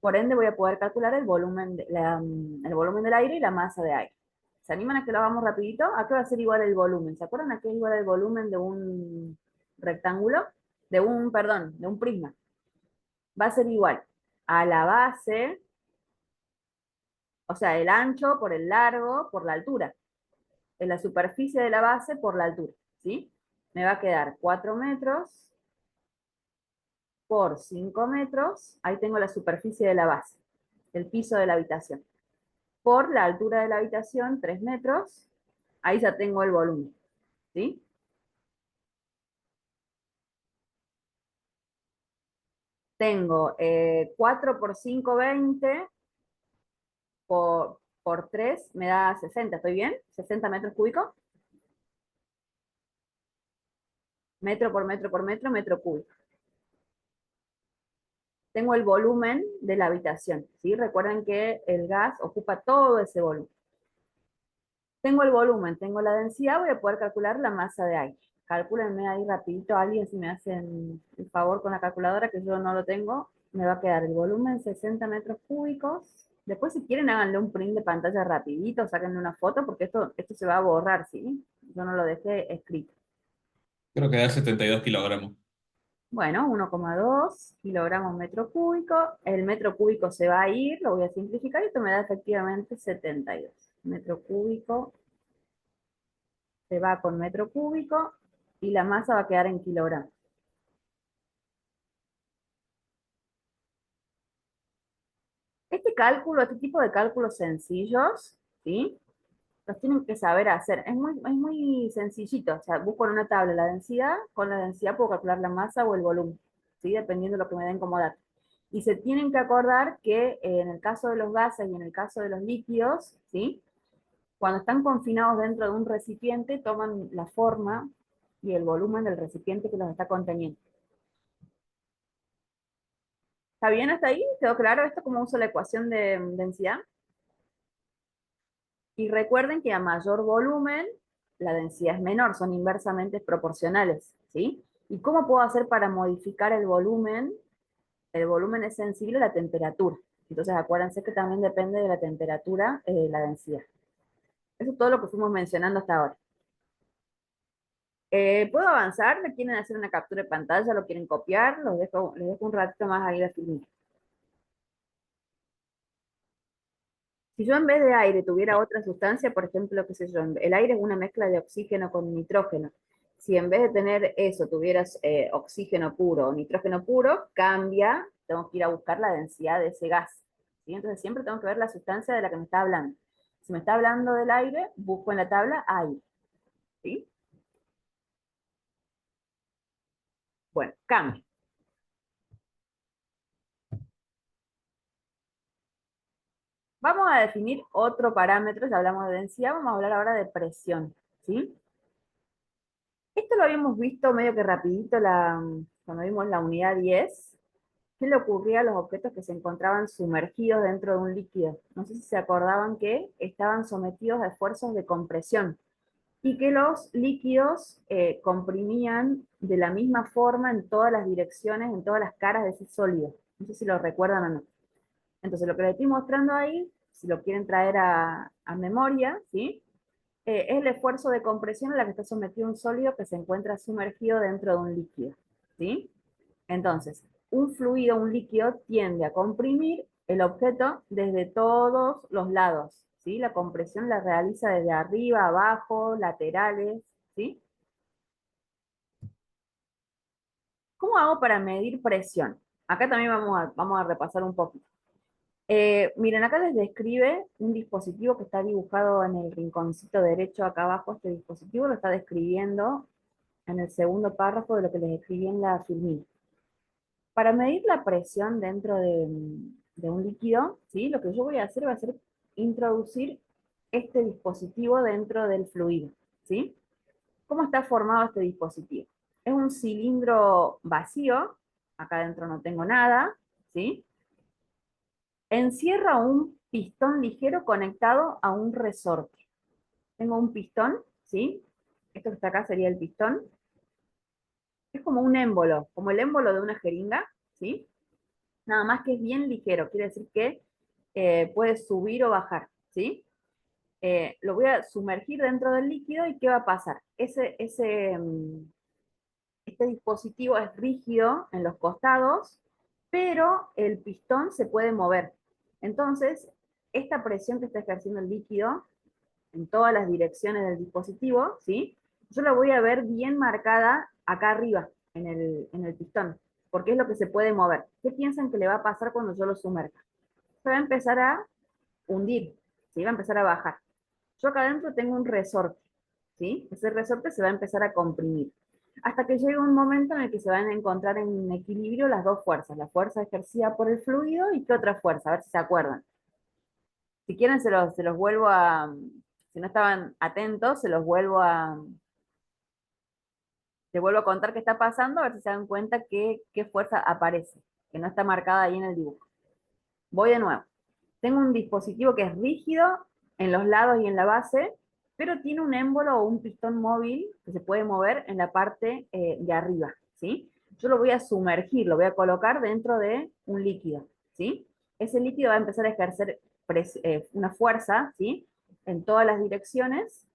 por ende voy a poder calcular el volumen, el volumen del aire y la masa de aire. ¿Se animan a que lo hagamos rapidito? ¿A qué va a ser igual el volumen? ¿Se acuerdan a qué es igual el volumen de un rectángulo? Perdón, de un prisma. Va a ser igual a la base, o sea, el ancho por el largo por la altura. En la superficie de la base por la altura, ¿sí? Me va a quedar 4 metros por 5 metros. Ahí tengo la superficie de la base, el piso de la habitación. Por la altura de la habitación, 3 metros, ahí ya tengo el volumen, ¿sí? Tengo 4 por 5, 20, por 3 me da 60, ¿estoy bien? 60 metros cúbicos. Metro por metro por metro, metro cúbico. Tengo el volumen de la habitación, ¿sí? Recuerden que el gas ocupa todo ese volumen. Tengo el volumen, tengo la densidad, voy a poder calcular la masa de aire. Calcúlenme ahí rapidito, alguien si me hacen el favor con la calculadora, que yo no lo tengo, me va a quedar el volumen 60 metros cúbicos. Después si quieren háganle un print de pantalla rapidito, sáquenle una foto, porque esto se va a borrar, ¿sí? Yo no lo dejé escrito. Creo que da 72 kilogramos. Bueno, 1,2 kilogramos metro cúbico. El metro cúbico se va a ir, lo voy a simplificar, y esto me da efectivamente 72. Metro cúbico se va con metro cúbico y la masa va a quedar en kilogramos. Este cálculo, este tipo de cálculos sencillos, ¿sí? Los tienen que saber hacer. Es muy sencillito. O sea, busco en una tabla la densidad, con la densidad puedo calcular la masa o el volumen, ¿sí? Dependiendo de lo que me den como dato. Y se tienen que acordar que en el caso de los gases y en el caso de los líquidos, ¿sí? Cuando están confinados dentro de un recipiente, toman la forma y el volumen del recipiente que los está conteniendo. ¿Está bien hasta ahí? ¿Quedó claro esto cómo uso la ecuación de densidad? Y recuerden que a mayor volumen, la densidad es menor, son inversamente proporcionales, ¿sí? ¿Y cómo puedo hacer para modificar el volumen? El volumen es sensible a la temperatura. Entonces acuérdense que también depende de la temperatura la densidad. Eso es todo lo que fuimos mencionando hasta ahora. ¿Puedo avanzar? ¿Me quieren hacer una captura de pantalla? ¿Lo quieren copiar? Les dejo un ratito más ahí la filmar. Si yo en vez de aire tuviera otra sustancia, por ejemplo, qué sé yo, el aire es una mezcla de oxígeno con nitrógeno. Si en vez de tener eso tuvieras oxígeno puro o nitrógeno puro, cambia, tengo que ir a buscar la densidad de ese gas, ¿sí? Entonces siempre tengo que ver la sustancia de la que me está hablando. Si me está hablando del aire, busco en la tabla aire, ¿sí? Bueno, cambio. Vamos a definir otro parámetro, ya hablamos de densidad, vamos a hablar ahora de presión, ¿sí? Esto lo habíamos visto medio que rapidito cuando vimos la unidad 10. ¿Qué le ocurría a los objetos que se encontraban sumergidos dentro de un líquido? No sé si se acordaban que estaban sometidos a esfuerzos de compresión y que los líquidos comprimían de la misma forma en todas las direcciones, en todas las caras de ese sólido. No sé si lo recuerdan o no. Entonces, lo que les estoy mostrando ahí, si lo quieren traer a memoria, ¿sí? Es el esfuerzo de compresión a la que está sometido un sólido que se encuentra sumergido dentro de un líquido, ¿sí? Entonces, un fluido, un líquido, tiende a comprimir el objeto desde todos los lados, ¿sí? La compresión la realiza desde arriba, abajo, laterales, ¿sí? ¿Cómo hago para medir presión? Acá también vamos a repasar un poquito. Miren, acá les describe un dispositivo que está dibujado en el rinconcito derecho acá abajo. Este dispositivo lo está describiendo en el segundo párrafo de lo que les escribí en la filmina. Para medir la presión dentro de un líquido, ¿sí? Lo que yo voy a hacer va a ser introducir este dispositivo dentro del fluido, ¿sí? ¿Cómo está formado este dispositivo? Es un cilindro vacío, acá adentro no tengo nada, ¿sí? Encierra un pistón ligero conectado a un resorte. Tengo un pistón, ¿sí? Esto que está acá sería el pistón. Es como un émbolo, como el émbolo de una jeringa, ¿sí? Nada más que es bien ligero, quiere decir que puede subir o bajar, ¿sí? Lo voy a sumergir dentro del líquido y ¿qué va a pasar? Este dispositivo es rígido en los costados, pero el pistón se puede mover. Entonces, esta presión que está ejerciendo el líquido en todas las direcciones del dispositivo, ¿sí? Yo la voy a ver bien marcada acá arriba, en el pistón, porque es lo que se puede mover. ¿Qué piensan que le va a pasar cuando yo lo sumerja? Se va a empezar a hundir, ¿sí? Va a empezar a bajar. Yo acá adentro tengo un resorte, ¿sí? Ese resorte se va a empezar a comprimir. Hasta que llegue un momento en el que se van a encontrar en equilibrio las dos fuerzas, la fuerza ejercida por el fluido y qué otra fuerza, a ver si se acuerdan. Si quieren se los vuelvo a, si no estaban atentos, te vuelvo a contar qué está pasando, a ver si se dan cuenta qué fuerza aparece, que no está marcada ahí en el dibujo. Voy de nuevo. Tengo un dispositivo que es rígido en los lados y en la base, pero tiene un émbolo o un pistón móvil que se puede mover en la parte de arriba, ¿sí? Yo lo voy a sumergir, lo voy a colocar dentro de un líquido, ¿sí? Ese líquido va a empezar a ejercer una fuerza, ¿sí? En todas las direcciones,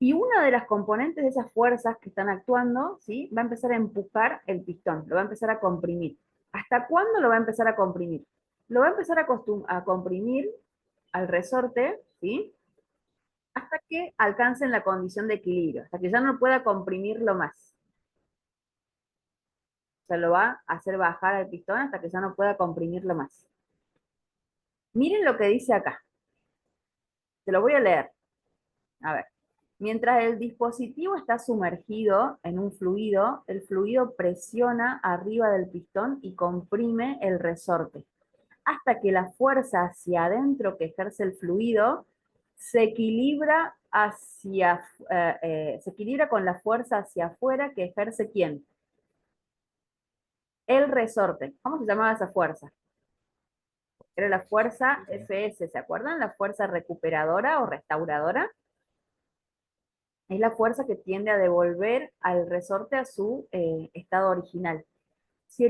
y una de las componentes de esas fuerzas que están actuando, ¿sí? Va a empezar a empujar el pistón, lo va a empezar a comprimir. ¿Hasta cuándo lo va a empezar a comprimir? Lo va a empezar a comprimir al resorte, ¿sí? Hasta que alcancen la condición de equilibrio, hasta que ya no pueda comprimirlo más. O sea, lo va a hacer bajar al pistón hasta que ya no pueda comprimirlo más. Miren lo que dice acá. Se lo voy a leer. A ver. Mientras el dispositivo está sumergido en un fluido, el fluido presiona arriba del pistón y comprime el resorte, hasta que la fuerza hacia adentro que ejerce el fluido se equilibra se equilibra con la fuerza hacia afuera que ejerce ¿quién? El resorte. ¿Cómo se llamaba esa fuerza? Era la fuerza Fs, ¿se acuerdan? La fuerza recuperadora o restauradora. Es la fuerza que tiende a devolver al resorte a su estado original. Si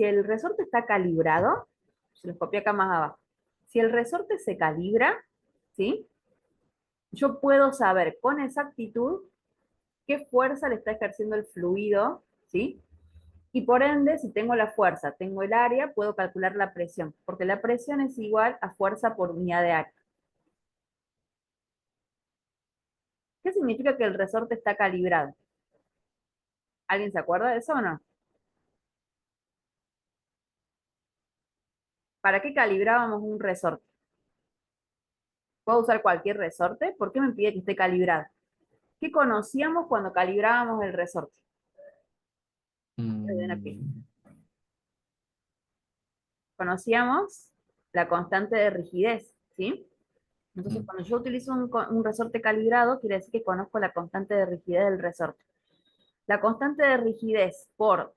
el resorte está calibrado, se los copié acá más abajo. Si el resorte se calibra, ¿sí? Yo puedo saber con exactitud qué fuerza le está ejerciendo el fluido, ¿sí? Y por ende, si tengo la fuerza, tengo el área, puedo calcular la presión, porque la presión es igual a fuerza por unidad de área. ¿Qué significa que el resorte está calibrado? ¿Alguien se acuerda de eso o no? ¿Para qué calibrábamos un resorte? ¿Puedo usar cualquier resorte? ¿Por qué me pide que esté calibrado? ¿Qué conocíamos cuando calibrábamos el resorte? Les doy una pista. Mm, Conocíamos la constante de rigidez, ¿sí? Entonces, mm. cuando yo utilizo un resorte calibrado, quiere decir que conozco la constante de rigidez del resorte. La constante de rigidez por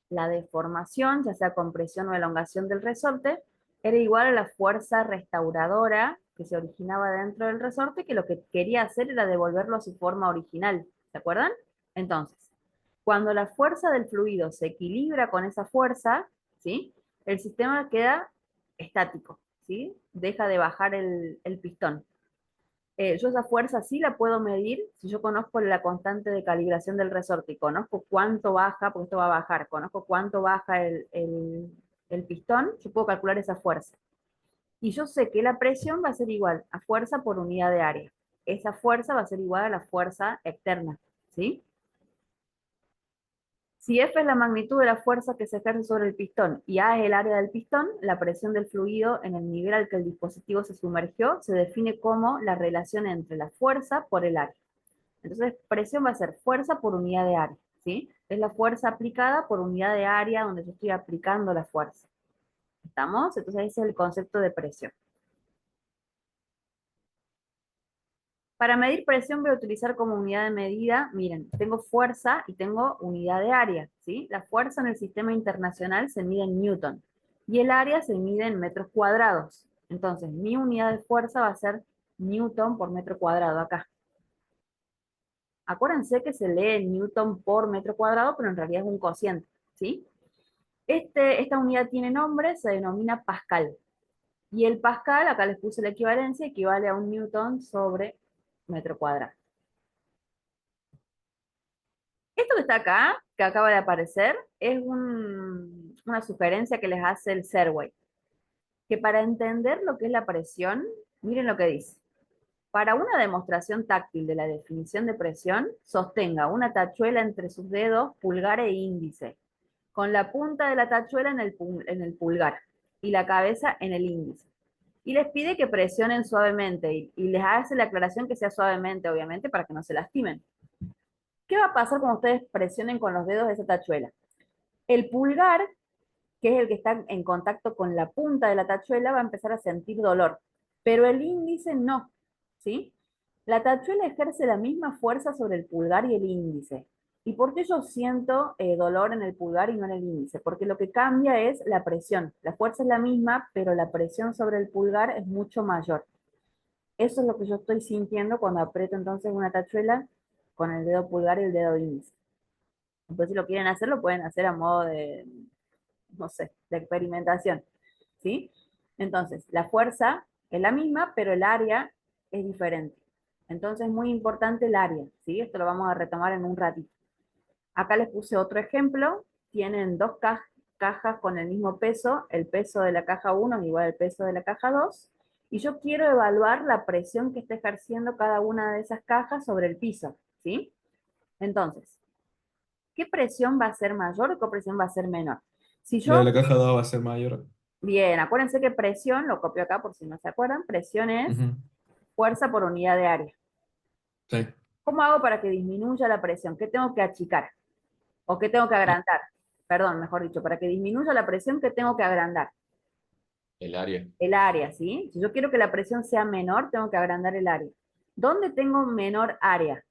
la deformación, ya sea compresión o elongación del resorte, era igual a la fuerza restauradora que se originaba dentro del resorte, que lo que quería hacer era devolverlo a su forma original. ¿Se acuerdan? Entonces, cuando la fuerza del fluido se equilibra con esa fuerza, ¿sí? El sistema queda estático, ¿sí? Deja de bajar el pistón. Yo esa fuerza sí la puedo medir si yo conozco la constante de calibración del resorte y conozco cuánto baja, porque esto va a bajar, conozco cuánto baja el pistón, yo puedo calcular esa fuerza. Y yo sé que la presión va a ser igual a fuerza por unidad de área. Esa fuerza va a ser igual a la fuerza externa, ¿sí? Si F es la magnitud de la fuerza que se ejerce sobre el pistón y A es el área del pistón, la presión del fluido en el nivel al que el dispositivo se sumergió se define como la relación entre la fuerza por el área. Entonces, presión va a ser fuerza por unidad de área, ¿sí? Es la fuerza aplicada por unidad de área donde yo estoy aplicando la fuerza. ¿Estamos? Entonces, ese es el concepto de presión. Para medir presión voy a utilizar como unidad de medida, miren, tengo fuerza y tengo unidad de área, ¿sí? La fuerza en el sistema internacional se mide en Newton y el área se mide en metros cuadrados. Entonces, mi unidad de fuerza va a ser Newton por metro cuadrado acá. Acuérdense que se lee Newton por metro cuadrado, pero en realidad es un cociente, ¿sí? Esta unidad tiene nombre, se denomina Pascal. Y el Pascal, acá les puse la equivalencia, equivale a un Newton sobre metro cuadrado. Esto que está acá, que acaba de aparecer, es una sugerencia que les hace el Serway, que para entender lo que es la presión, miren lo que dice. Para una demostración táctil de la definición de presión, sostenga una tachuela entre sus dedos pulgar e índice, con la punta de la tachuela en el pulgar y la cabeza en el índice. Y les pide que presionen suavemente y les hace la aclaración que sea suavemente, obviamente, para que no se lastimen. ¿Qué va a pasar cuando ustedes presionen con los dedos esa tachuela? El pulgar, que es el que está en contacto con la punta de la tachuela, va a empezar a sentir dolor, pero el índice no, ¿sí? La tachuela ejerce la misma fuerza sobre el pulgar y el índice. ¿Y por qué yo siento dolor en el pulgar y no en el índice? Porque lo que cambia es la presión. La fuerza es la misma, pero la presión sobre el pulgar es mucho mayor. Eso es lo que yo estoy sintiendo cuando aprieto entonces una tachuela con el dedo pulgar y el dedo índice. Entonces, si lo quieren hacer, lo pueden hacer a modo de, no sé, de experimentación, ¿sí? Entonces, la fuerza es la misma, pero el área es diferente. Entonces, es muy importante el área, ¿sí? Esto lo vamos a retomar en un ratito. Acá les puse otro ejemplo. Tienen dos cajas con el mismo peso. El peso de la caja 1 es igual al peso de la caja 2. Y yo quiero evaluar la presión que está ejerciendo cada una de esas cajas sobre el piso, ¿sí? Entonces, ¿qué presión va a ser mayor o qué presión va a ser menor? Si La de yo, la caja 2 va a ser mayor. bien, acuérdense que presión, lo copio acá por si no se acuerdan, presión es Ujú. fuerza por unidad de área. Sí. ¿Cómo hago para que disminuya la presión? ¿Qué tengo que achicar? ¿O qué tengo que agrandar? Perdón, mejor dicho, para que disminuya la presión, ¿qué tengo que agrandar? El área. El área, ¿sí? Si yo quiero que la presión sea menor, tengo que agrandar el área. ¿Dónde tengo menor área?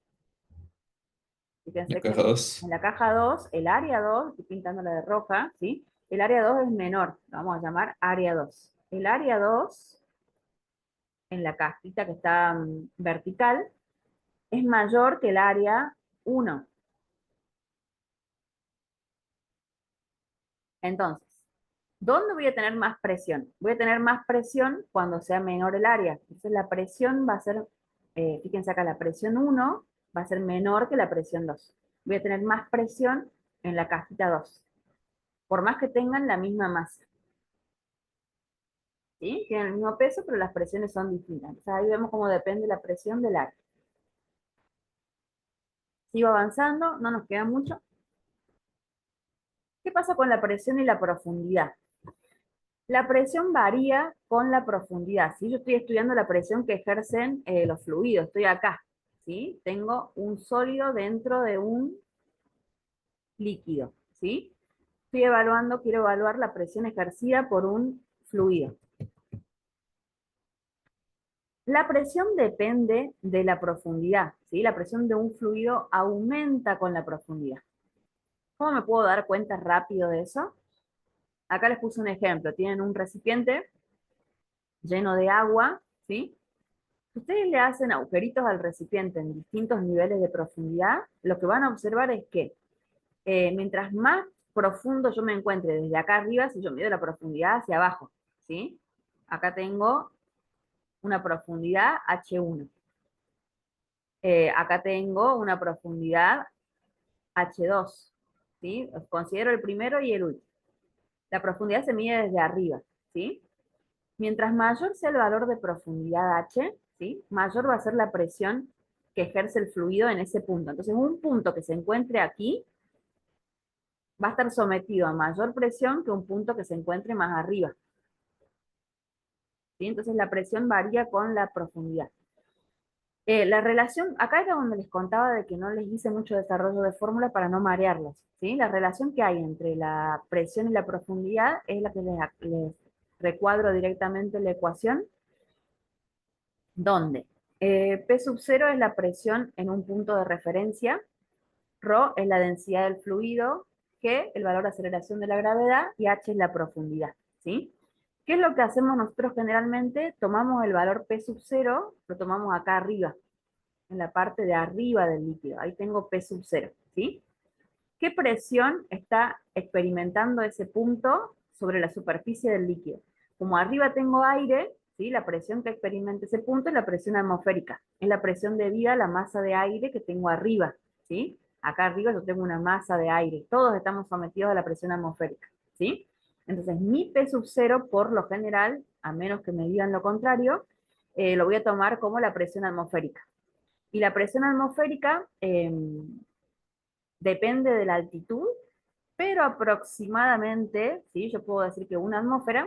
La Fíjense que caja 2. en la caja 2, el área 2, estoy pintándola de roja, ¿sí? El área 2 es menor, lo vamos a llamar área 2. El área 2, en la cajita que está vertical, es mayor que el área 1. Entonces, ¿dónde voy a tener más presión? Voy a tener más presión cuando sea menor el área. Entonces la presión va a ser, fíjense acá, la presión 1 va a ser menor que la presión 2. Voy a tener más presión en la cajita 2, por más que tengan la misma masa. ¿Sí? Tienen el mismo peso, pero las presiones son distintas. Entonces ahí vemos cómo depende la presión del área. Sigo avanzando, no nos queda mucho. ¿Qué pasa con la presión y la profundidad? La presión varía con la profundidad, ¿sí? Yo estoy estudiando la presión que ejercen los fluidos, estoy acá, ¿sí? Tengo un sólido dentro de un líquido, ¿sí? Estoy evaluando, quiero evaluar la presión ejercida por un fluido. La presión depende de la profundidad, ¿sí? La presión de un fluido aumenta con la profundidad. ¿Cómo me puedo dar cuenta rápido de eso? Acá les puse un ejemplo. Tienen un recipiente lleno de agua, ¿sí? Si ustedes le hacen agujeritos al recipiente en distintos niveles de profundidad, lo que van a observar es que mientras más profundo yo me encuentre desde acá arriba, si yo mido la profundidad hacia abajo, ¿sí? Acá tengo una profundidad H1. Acá tengo una profundidad H2, ¿sí? Considero el primero y el último. La profundidad se mide desde arriba, ¿sí? Mientras mayor sea el valor de profundidad H, ¿sí? Mayor va a ser la presión que ejerce el fluido en ese punto. Entonces, un punto que se encuentre aquí va a estar sometido a mayor presión que un punto que se encuentre más arriba. ¿Sí? Entonces, la presión varía con la profundidad. La relación, acá era donde les contaba de que no les hice mucho desarrollo de fórmula para no marearlos, ¿sí? La relación que hay entre la presión y la profundidad es la que les recuadro directamente en la ecuación, donde P sub 0 es la presión en un punto de referencia, ρ es la densidad del fluido, G el valor de aceleración de la gravedad y H es la profundidad, ¿sí? ¿Qué es lo que hacemos nosotros generalmente? Tomamos el valor P sub 0, lo tomamos acá arriba, en la parte de arriba del líquido. Ahí tengo P sub 0, ¿sí? ¿Qué presión está experimentando ese punto sobre la superficie del líquido? Como arriba tengo aire, ¿sí? La presión que experimenta ese punto es la presión atmosférica. Es la presión debida a la masa de aire que tengo arriba, ¿sí? Acá arriba yo tengo una masa de aire. Todos estamos sometidos a la presión atmosférica, ¿sí? Entonces, mi P sub 0, por lo general, a menos que me digan lo contrario, lo voy a tomar como la presión atmosférica. Y la presión atmosférica depende de la altitud, pero aproximadamente, ¿sí? Yo puedo decir que una atmósfera,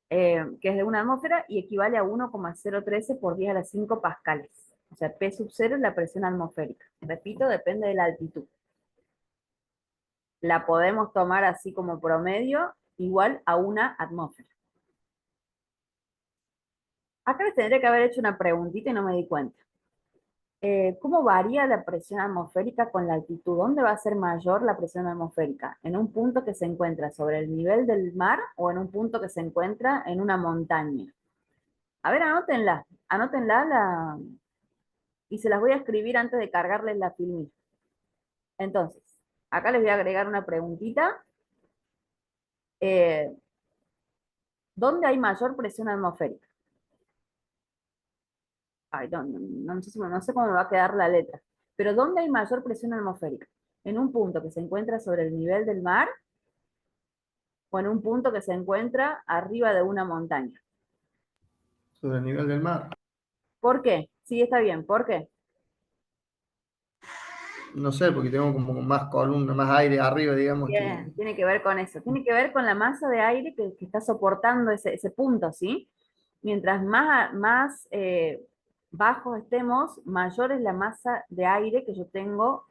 que es de una atmósfera, y equivale a 1,013 por 10 a la 5 pascales. O sea, P sub 0 es la presión atmosférica. Repito, depende de la altitud. La podemos tomar así como promedio, igual a una atmósfera. Acá les tendría que haber hecho una preguntita y no me di cuenta. ¿Cómo varía la presión atmosférica con la altitud? ¿Dónde va a ser mayor la presión atmosférica? ¿En un punto que se encuentra sobre el nivel del mar o en un punto que se encuentra en una montaña? A ver, anótenla, y se las voy a escribir antes de cargarles la filmina. Entonces, acá les voy a agregar una preguntita. Eh, ¿Dónde hay mayor presión atmosférica? Ay, no sé cómo me va a quedar la letra. Pero ¿dónde hay mayor presión atmosférica? ¿En un punto que se encuentra sobre el nivel del mar o en un punto que se encuentra arriba de una montaña? Sobre el nivel del mar. ¿Por qué? Sí, está bien. ¿Por qué? No sé, porque tengo como más columna, más aire arriba, digamos, Bien, tiene que ver con eso. Tiene que ver con la masa de aire que está soportando ese punto, ¿sí? Mientras más bajos estemos, mayor es la masa de aire que yo tengo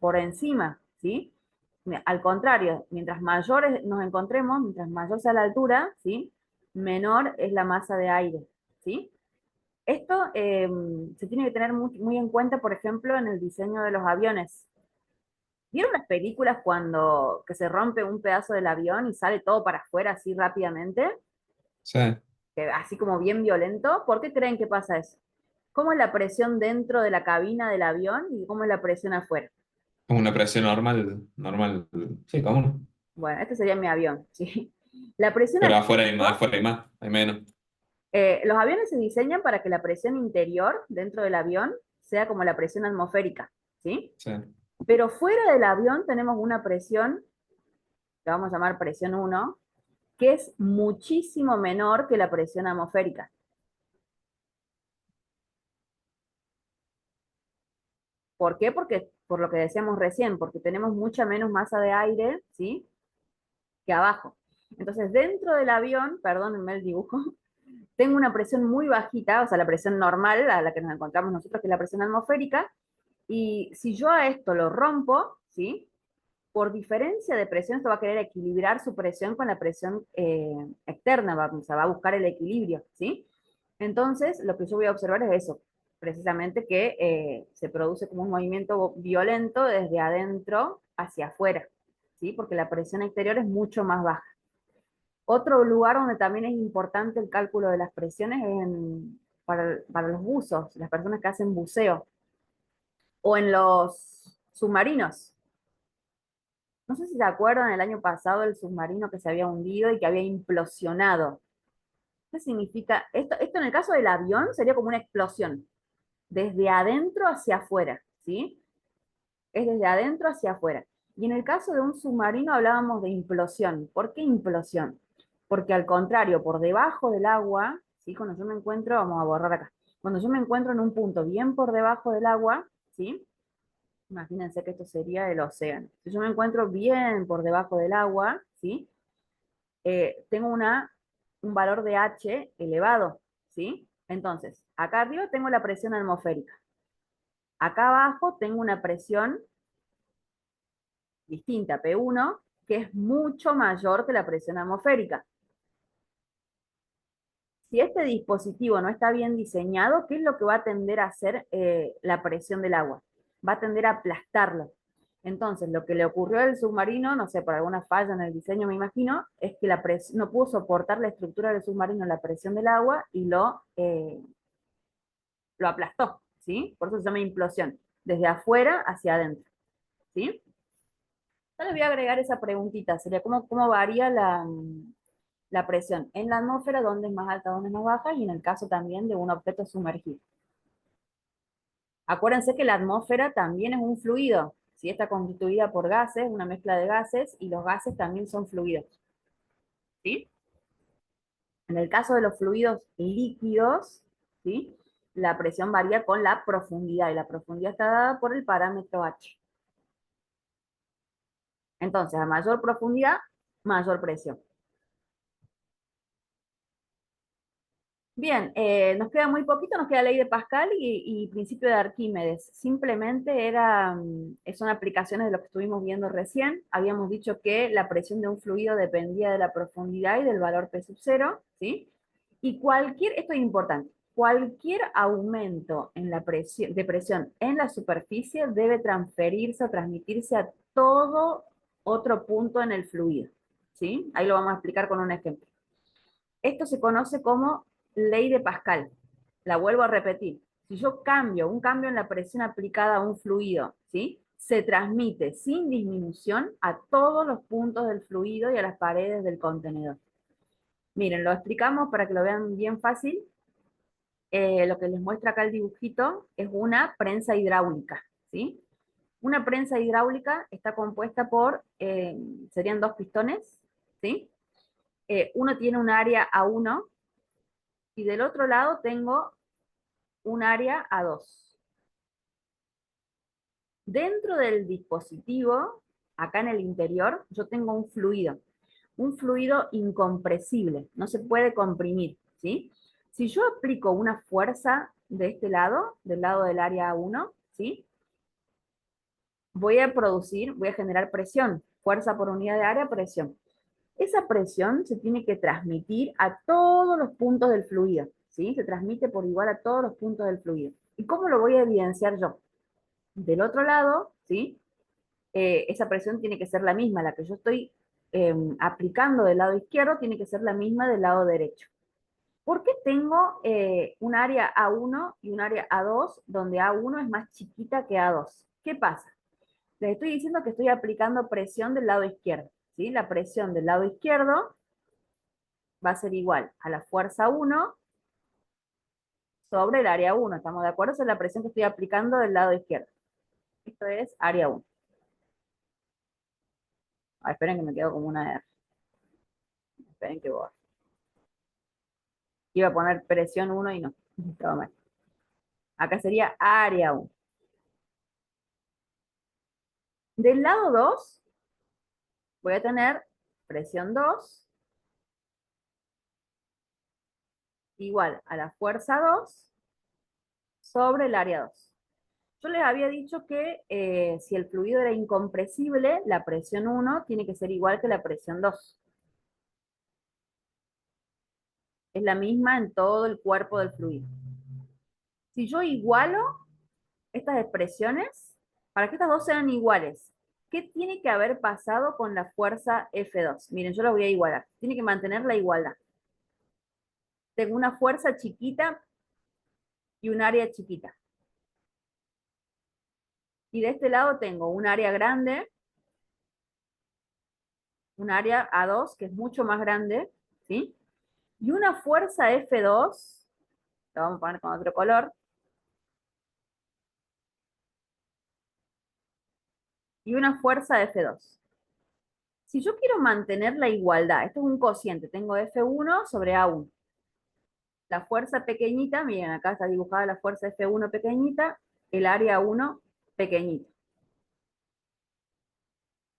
por encima, ¿sí? Al contrario, mientras mayores nos encontremos, mientras mayor sea la altura, ¿sí? Menor es la masa de aire, ¿sí? Esto se tiene que tener muy en cuenta, por ejemplo, en el diseño de los aviones. ¿Vieron las películas cuando que se rompe un pedazo del avión y sale todo para afuera así rápidamente? Sí, Así como bien violento. ¿Por qué creen que pasa eso? ¿Cómo es la presión dentro de la cabina del avión y cómo es la presión afuera? como una presión normal, normal, sí, común. Bueno, este sería mi avión, ¿sí? La presión Pero adentro, afuera hay más, hay menos. los aviones se diseñan para que la presión interior dentro del avión sea como la presión atmosférica, ¿sí? Sí. Pero fuera del avión tenemos una presión, que vamos a llamar presión 1, que es muchísimo menor que la presión atmosférica. ¿Por qué? Porque, por lo que decíamos recién, porque tenemos mucha menos masa de aire, ¿sí? Que abajo. Entonces, dentro del avión, perdónenme el dibujo, tengo una presión muy bajita, o sea, la presión normal a la que nos encontramos nosotros, que es la presión atmosférica, y si yo a esto lo rompo, ¿sí? Por diferencia de presión, esto va a querer equilibrar su presión con la presión externa, o sea, va a buscar el equilibrio, ¿sí? Entonces, lo que yo voy a observar es eso, precisamente que se produce como un movimiento violento desde adentro hacia afuera, ¿sí? Porque la presión exterior es mucho más baja. Otro lugar donde también es importante el cálculo de las presiones es para los buzos, las personas que hacen buceo, o en los submarinos. No sé si se acuerdan el año pasado el submarino que se había hundido y que había implosionado. ¿Qué significa? Esto en el caso del avión sería como una explosión, desde adentro hacia afuera, ¿sí? Es desde adentro hacia afuera. Y en el caso de un submarino hablábamos de implosión. ¿Por qué implosión? Porque al contrario, por debajo del agua, ¿sí? Cuando yo me encuentro, vamos a borrar acá, cuando yo me encuentro en un punto bien por debajo del agua, ¿sí? Imagínense que esto sería el océano. Si yo me encuentro bien por debajo del agua, ¿sí? Tengo un valor de H elevado, ¿sí? Entonces, acá arriba tengo la presión atmosférica. Acá abajo tengo una presión distinta, P1, que es mucho mayor que la presión atmosférica. Si este dispositivo no está bien diseñado, ¿qué es lo que va a tender a hacer la presión del agua? Va a tender a aplastarlo. Entonces, lo que le ocurrió al submarino, no sé, por alguna falla en el diseño me imagino, es que no pudo soportar la estructura del submarino la presión del agua y lo aplastó, ¿sí? Por eso se llama implosión, desde afuera hacia adentro, ¿sí? Yo les voy a agregar esa preguntita, sería cómo varía la presión en la atmósfera, dónde es más alta, dónde es más baja, y en el caso también de un objeto sumergido. Acuérdense que la atmósfera también es un fluido, ¿sí? Está constituida por gases, una mezcla de gases, y los gases también son fluidos, ¿sí? En el caso de los fluidos líquidos, ¿sí? La presión varía con la profundidad, y la profundidad está dada por el parámetro H. Entonces, a mayor profundidad, mayor presión. Bien, nos queda muy poquito, nos queda ley de Pascal y principio de Arquímedes. Simplemente son aplicaciones de lo que estuvimos viendo recién. Habíamos dicho que la presión de un fluido dependía de la profundidad y del valor P sub 0, ¿sí? Y esto es importante, cualquier aumento en la de presión en la superficie debe transferirse o transmitirse a todo otro punto en el fluido, ¿sí? Ahí lo vamos a explicar con un ejemplo. Esto se conoce como ley de Pascal. La vuelvo a repetir. Si yo un cambio en la presión aplicada a un fluido, ¿sí? Se transmite sin disminución a todos los puntos del fluido y a las paredes del contenedor. Miren, lo explicamos para que lo vean bien fácil. Lo que les muestra acá el dibujito es una prensa hidráulica, ¿sí? Una prensa hidráulica está compuesta serían dos pistones, ¿sí? Uno tiene un área A1 y del otro lado tengo un área A2. Dentro del dispositivo, acá en el interior, yo tengo un fluido incompresible, no se puede comprimir, ¿sí? Si yo aplico una fuerza de este lado, del lado del área A1, ¿sí? Voy a generar presión, fuerza por unidad de área, presión. Esa presión se tiene que transmitir a todos los puntos del fluido, ¿sí? Se transmite por igual a todos los puntos del fluido. ¿Y cómo lo voy a evidenciar yo? Del otro lado, ¿sí? Esa presión tiene que ser la misma, la que yo estoy aplicando del lado izquierdo tiene que ser la misma del lado derecho. ¿Por qué tengo un área A1 y un área A2 donde A1 es más chiquita que A2? ¿Qué pasa? Les estoy diciendo que estoy aplicando presión del lado izquierdo, ¿sí? La presión del lado izquierdo va a ser igual a la fuerza 1 sobre el área 1. ¿Estamos de acuerdo? Esa es la presión que estoy aplicando del lado izquierdo. Esto es área 1. Esperen que me quedo como una R. Esperen que voy. Iba a poner presión 1 y no. Estaba mal. Acá sería área 1. Del lado 2 voy a tener presión 2 igual a la fuerza 2 sobre el área 2. Yo les había dicho que si el fluido era incompresible, la presión 1 tiene que ser igual que la presión 2. Es la misma en todo el cuerpo del fluido. Si yo igualo estas expresiones, para que estas dos sean iguales, ¿qué tiene que haber pasado con la fuerza F2? Miren, yo la voy a igualar. Tiene que mantener la igualdad. Tengo una fuerza chiquita y un área chiquita. Y de este lado tengo un área grande, un área A2, que es mucho más grande, ¿sí? Y una fuerza F2, la vamos a poner con otro color, y una fuerza F2. Si yo quiero mantener la igualdad, esto es un cociente, tengo F1 sobre A1. La fuerza pequeñita, miren, acá está dibujada la fuerza F1 pequeñita, el área 1 pequeñita.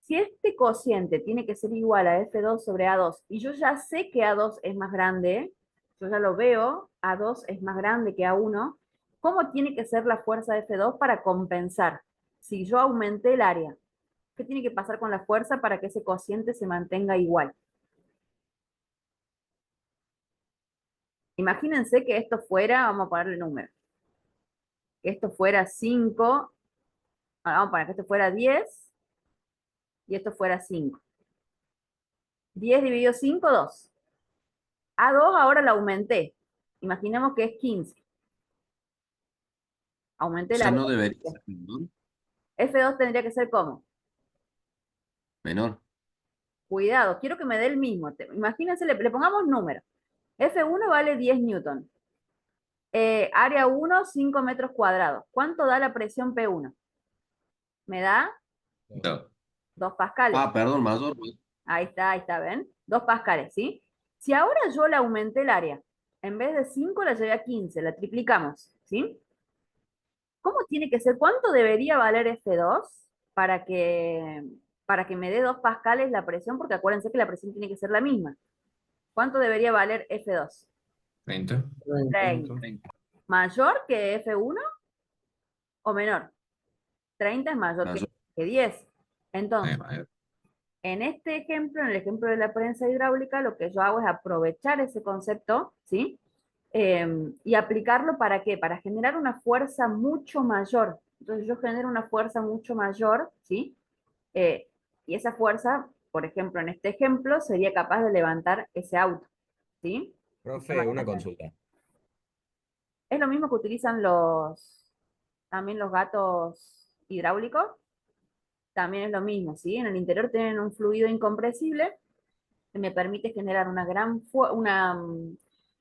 Si este cociente tiene que ser igual a F2 sobre A2, y yo ya sé que A2 es más grande, yo ya lo veo, A2 es más grande que A1, ¿cómo tiene que ser la fuerza de F2 para compensar? Si yo aumenté el área, ¿qué tiene que pasar con la fuerza para que ese cociente se mantenga igual? Imagínense que esto fuera, vamos a ponerle número, que esto fuera 5, vamos a poner que esto fuera 10 y esto fuera 5. 10 dividido 5, 2. A2 ahora la aumenté. Imaginemos que es 15. O Aumenté el sea, área. no debería ser menor. F2 tendría que ser como, Menor. cuidado, quiero que me dé el mismo. Imagínense, le pongamos número. F1 vale 10 newton. Área 1, 5 metros cuadrados. ¿Cuánto da la presión P1? Me da No. 2 pascales. Ah, perdón, mayor. Ahí está, ¿ven? 2 pascales, ¿sí? Si ahora yo le aumenté el área, en vez de 5 la llevé a 15, la triplicamos, ¿sí? ¿Cómo tiene que ser? ¿Cuánto debería valer F2 para que me dé 2 pascales la presión? Porque acuérdense que la presión tiene que ser la misma. ¿Cuánto debería valer F2? 20. 30. ¿Mayor que F1 o menor? 30 es mayor Mayor. que 10. Entonces, Mayor. en este ejemplo, en el ejemplo de la prensa hidráulica, lo que yo hago es aprovechar ese concepto, ¿sí? Y aplicarlo ¿para qué? Para generar una fuerza mucho mayor. Entonces yo genero una fuerza mucho mayor, ¿sí? Eh, y esa fuerza, por ejemplo, en este ejemplo, sería capaz de levantar ese auto, ¿sí? Profe, una consulta. Es lo mismo que utilizan también los gatos hidráulicos, también es lo mismo, ¿sí? En el interior tienen un fluido incompresible que me permite generar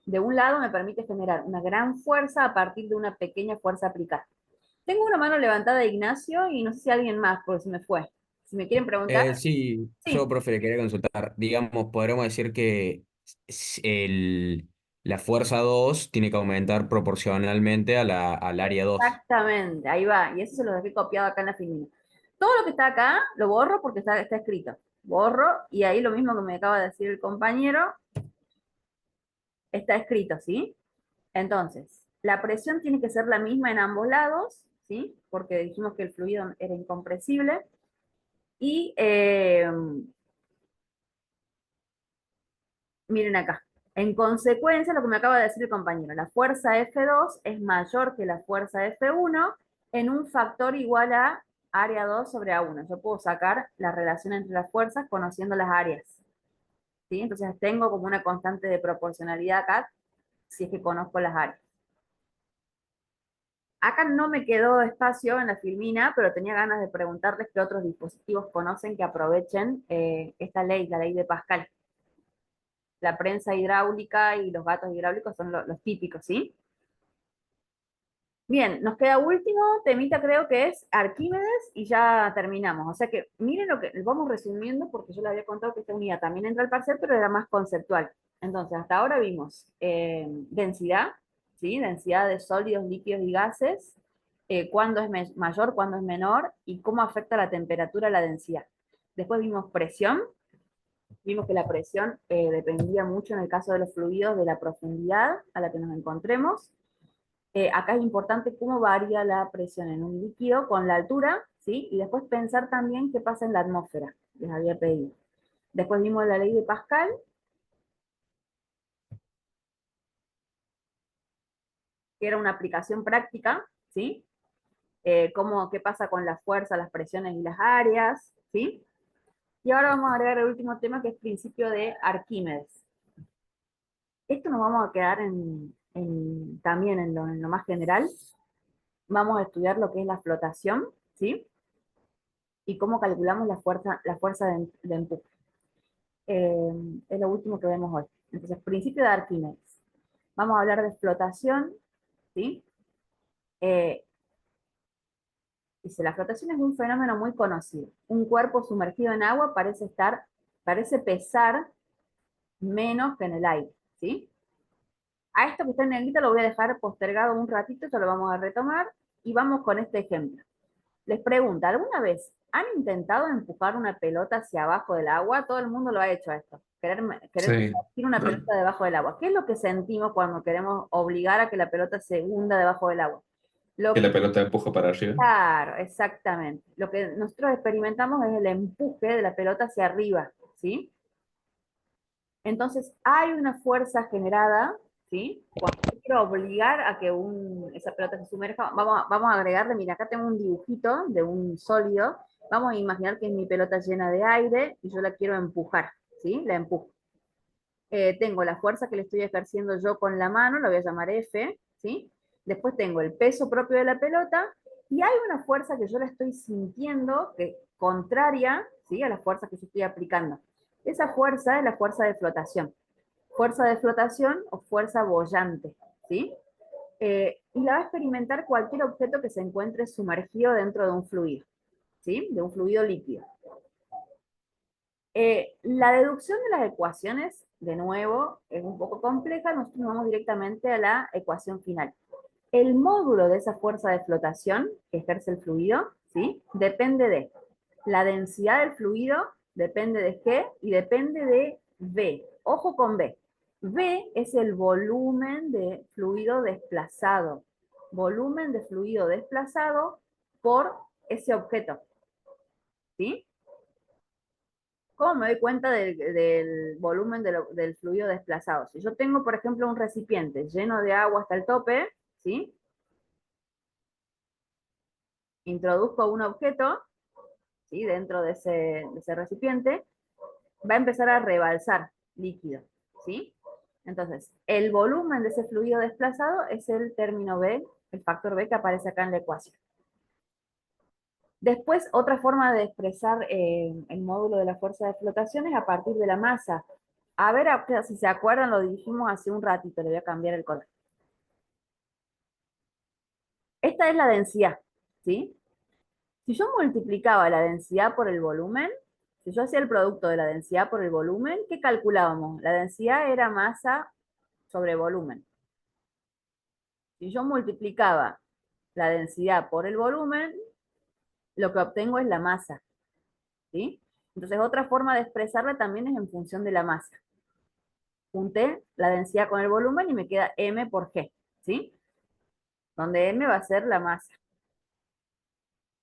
de un lado me permite generar una gran fuerza a partir de una pequeña fuerza aplicada. Tengo una mano levantada de Ignacio y no sé si alguien más, porque se me fue. Si me quieren preguntar, Sí, yo, sí, profe, le quería consultar. Digamos, podríamos decir que s- el, la fuerza 2 tiene que aumentar proporcionalmente al área 2. exactamente, ahí va. Y eso se lo dejé copiado acá en la filmina. Todo lo que está acá lo borro porque está escrito. Borro y ahí lo mismo que me acaba de decir el compañero, está escrito, ¿sí? Entonces, la presión tiene que ser la misma en ambos lados, ¿sí? Porque dijimos que el fluido era incompresible. Y miren acá. En consecuencia, lo que me acaba de decir el compañero, la fuerza F2 es mayor que la fuerza F1 en un factor igual a área 2 sobre A1. Yo puedo sacar la relación entre las fuerzas conociendo las áreas, ¿sí? Entonces tengo como una constante de proporcionalidad acá, si es que conozco las áreas. Acá no me quedó espacio en la filmina, pero tenía ganas de preguntarles qué otros dispositivos conocen que aprovechen esta ley, la ley de Pascal. La prensa hidráulica y los gatos hidráulicos son los típicos, ¿sí? Bien, nos queda último temita, creo que es Arquímedes, y ya terminamos. O sea que miren lo que vamos resumiendo, porque yo le había contado que esta unidad también entra al parcial, pero era más conceptual. Entonces, hasta ahora vimos densidad, ¿sí? Densidad de sólidos, líquidos y gases, cuándo es mayor, cuándo es menor, y cómo afecta la temperatura a la densidad. Después vimos presión. Vimos que la presión dependía mucho en el caso de los fluidos de la profundidad a la que nos encontremos. Acá es importante cómo varía la presión en un líquido con la altura, ¿sí? Y después pensar también qué pasa en la atmósfera, les había pedido. Después vimos la ley de Pascal, que era una aplicación práctica, ¿sí? Qué pasa con la fuerza, las presiones y las áreas, ¿sí? Y ahora vamos a agregar el último tema, que es principio de Arquímedes. Esto nos vamos a quedar también en lo más general. Vamos a estudiar lo que es la flotación, ¿sí? Y cómo calculamos la fuerza de empuje. Eh, es lo último que vemos hoy. Entonces, principio de Arquímedes. Vamos a hablar de flotación, ¿sí? Eh, Dice, la flotación es un fenómeno muy conocido. Un cuerpo sumergido en agua parece estar parece pesar menos que en el aire, ¿sí? A esto que está en negrita lo voy a dejar postergado un ratito, ya lo vamos a retomar, y vamos con este ejemplo. Les pregunto, ¿alguna vez han intentado empujar una pelota hacia abajo del agua? Todo el mundo lo ha hecho esto. Querer Sí. sumergir una pelota debajo del agua. ¿Qué es lo que sentimos cuando queremos obligar a que la pelota se hunda debajo del agua? Lo Que que, la pelota empuja para arriba. claro, exactamente. Lo que nosotros experimentamos es el empuje de la pelota hacia arriba, ¿sí? Entonces, hay una fuerza generada, ¿sí? Cuando yo quiero obligar a que esa pelota se sumerja, vamos a agregarle, mira, acá tengo un dibujito de un sólido, vamos a imaginar que es mi pelota llena de aire y yo la quiero empujar, ¿sí? La empujo. Tengo la fuerza que le estoy ejerciendo yo con la mano, la voy a llamar F, ¿sí? Después tengo el peso propio de la pelota y hay una fuerza que yo la estoy sintiendo que contraria, ¿sí? A la fuerza que yo estoy aplicando. Esa fuerza es la fuerza de flotación. Fuerza de flotación o fuerza boyante, ¿sí? Y la va a experimentar cualquier objeto que se encuentre sumergido dentro de un fluido, ¿sí? De un fluido líquido. La deducción de las ecuaciones, de nuevo, es un poco compleja, nosotros vamos directamente a la ecuación final. El módulo de esa fuerza de flotación que ejerce el fluido, ¿sí? Depende de la densidad del fluido, depende de qué, y depende de V. Ojo con V. V es el volumen de fluido desplazado. Volumen de fluido desplazado por ese objeto. ¿Sí? ¿Cómo me doy cuenta del volumen del fluido desplazado? Si yo tengo, por ejemplo, un recipiente lleno de agua hasta el tope, ¿sí? Introduzco un objeto, ¿sí? Dentro de ese recipiente, va a empezar a rebalsar líquido, ¿sí? Entonces, el volumen de ese fluido desplazado es el término B, el factor B que aparece acá en la ecuación. Después, otra forma de expresar el módulo de la fuerza de flotación es a partir de la masa. A ver si se acuerdan, lo dijimos hace un ratito, le voy a cambiar el color. Esta es la densidad, ¿sí? Si yo multiplicaba la densidad por el volumen, si yo hacía el producto de la densidad por el volumen, ¿qué calculábamos? La densidad era masa sobre volumen. Si yo multiplicaba la densidad por el volumen, lo que obtengo es la masa, ¿sí? Entonces, otra forma de expresarla también es en función de la masa. Junté la densidad con el volumen y me queda M por G, ¿sí? Donde M va a ser la masa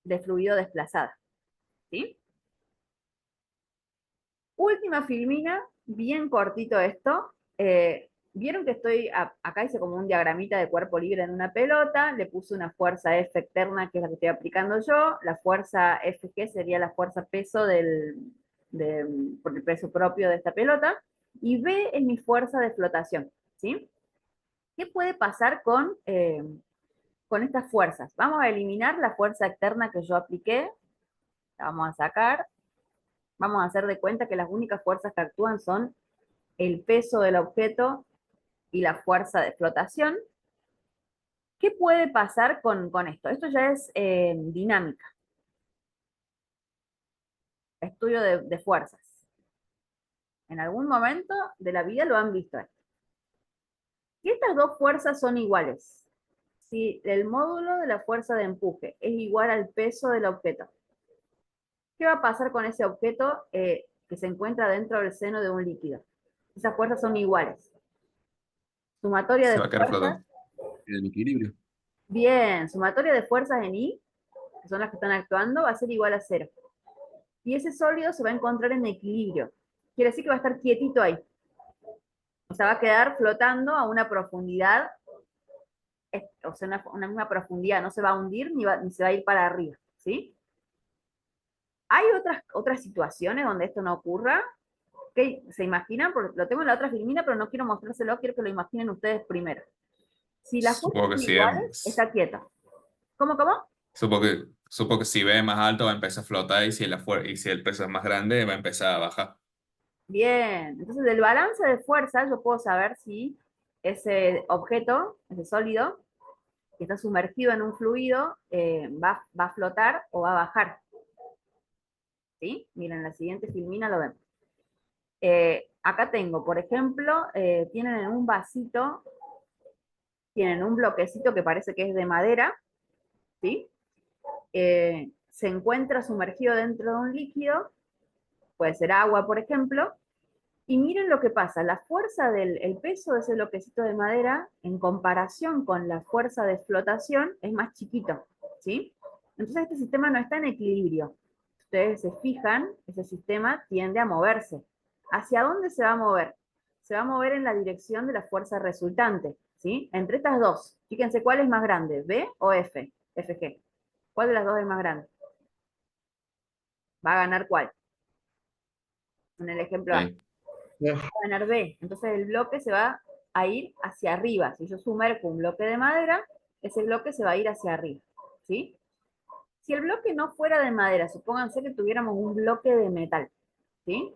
de fluido desplazada, ¿sí? Última filmina, bien cortito esto. Vieron que acá hice como un diagramita de cuerpo libre en una pelota, le puse una fuerza F externa, que es la que estoy aplicando yo, la fuerza FG sería la fuerza peso por el peso propio de esta pelota, y V es mi fuerza de flotación, ¿sí? ¿Qué puede pasar con estas fuerzas? Vamos a eliminar la fuerza externa que yo apliqué, la vamos a sacar, vamos a hacer de cuenta que las únicas fuerzas que actúan son el peso del objeto y la fuerza de flotación. ¿Qué puede pasar con esto? Esto ya es dinámica. Estudio de fuerzas. En algún momento de la vida lo han visto esto. Si estas dos fuerzas son iguales, si el módulo de la fuerza de empuje es igual al peso del objeto, ¿qué va a pasar con ese objeto que se encuentra dentro del seno de un líquido? Esas fuerzas son iguales. Sumatoria Se de va a quedar fuerzas. flotando. El equilibrio. Bien, sumatoria de fuerzas en I, que son las que están actuando, va a ser igual a 0. Y ese sólido se va a encontrar en equilibrio. Quiere decir que va a estar quietito ahí. O sea, va a quedar flotando a una profundidad, o sea, una misma profundidad, no se va a hundir ni se va a ir para arriba, ¿sí? Hay otras situaciones donde esto no ocurra, que se imaginan, porque lo tengo en la otra filmina, pero no quiero mostrárselo, quiero que lo imaginen ustedes primero. Si las fuerzas Supongo que son si iguales, es, está quieto. ¿Cómo? supongo que si B es más alto va a empezar a flotar y si el peso es más grande va a empezar a bajar. Bien, entonces del balance de fuerza yo puedo saber si ese objeto, ese sólido, que está sumergido en un fluido, va a flotar o va a bajar. ¿Sí? Miren, en la siguiente filmina lo vemos. Acá tengo, por ejemplo, tienen en un vasito, tienen un bloquecito que parece que es de madera, ¿sí? Se encuentra sumergido dentro de un líquido, puede ser agua, por ejemplo, y miren lo que pasa, la fuerza el peso de ese bloquecito de madera en comparación con la fuerza de flotación es más chiquito, ¿sí? Entonces este sistema no está en equilibrio. Ustedes se fijan, ese sistema tiende a moverse. ¿Hacia dónde se va a mover? Se va a mover en la dirección de la fuerza resultante, ¿sí? Entre estas dos, fíjense cuál es más grande, ¿B o F? FG. ¿Cuál de las dos es más grande? ¿Va a ganar cuál? En el ejemplo A. Sí. Va a ganar B. Entonces el bloque se va a ir hacia arriba. Si yo sumerjo un bloque de madera, ese bloque se va a ir hacia arriba, ¿sí? Si el bloque no fuera de madera, supónganse que tuviéramos un bloque de metal, ¿sí?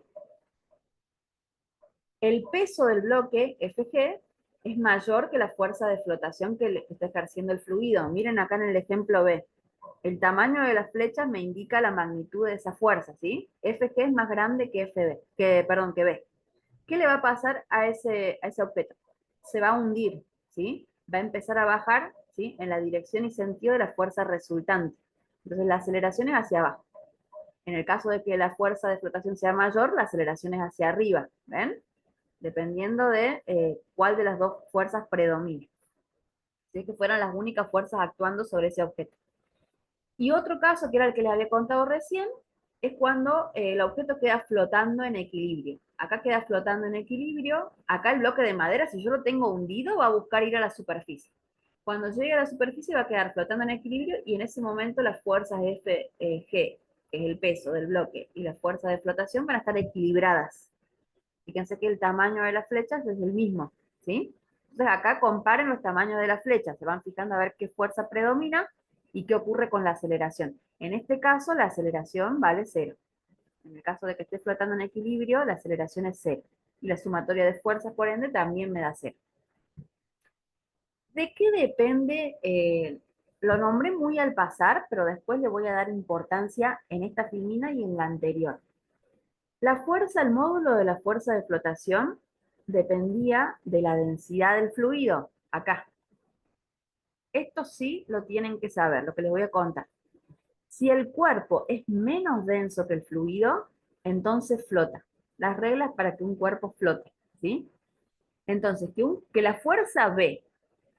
El peso del bloque FG es mayor que la fuerza de flotación que está ejerciendo el fluido. Miren acá en el ejemplo B. El tamaño de las flechas me indica la magnitud de esa fuerza, ¿sí? FG es más grande que que B. ¿Qué le va a pasar a ese objeto? Se va a hundir, ¿sí? Va a empezar a bajar, ¿sí? En la dirección y sentido de la fuerza resultante. Entonces la aceleración es hacia abajo. En el caso de que la fuerza de flotación sea mayor, la aceleración es hacia arriba, ¿ven? Dependiendo de cuál de las dos fuerzas predomine. Si es que fueran las únicas fuerzas actuando sobre ese objeto. Y otro caso, que era el que les había contado recién, es cuando el objeto queda flotando en equilibrio. Acá queda flotando en equilibrio, acá el bloque de madera, si yo lo tengo hundido, va a buscar ir a la superficie. Cuando llegue a la superficie va a quedar flotando en equilibrio y en ese momento las fuerzas F, G, que es el peso del bloque, y las fuerzas de flotación van a estar equilibradas. Fíjense que el tamaño de las flechas es el mismo, ¿sí? Entonces acá comparen los tamaños de las flechas, se van fijando a ver qué fuerza predomina y qué ocurre con la aceleración. En este caso, la aceleración vale 0. En el caso de que esté flotando en equilibrio, la aceleración es 0. Y la sumatoria de fuerzas, por ende, también me da 0. ¿De qué depende? Lo nombré muy al pasar, pero después le voy a dar importancia en esta filmina y en la anterior. La fuerza, el módulo de la fuerza de flotación dependía de la densidad del fluido, acá. Esto sí lo tienen que saber, lo que les voy a contar. Si el cuerpo es menos denso que el fluido, entonces flota. Las reglas para que un cuerpo flote, ¿sí? Entonces, que la fuerza B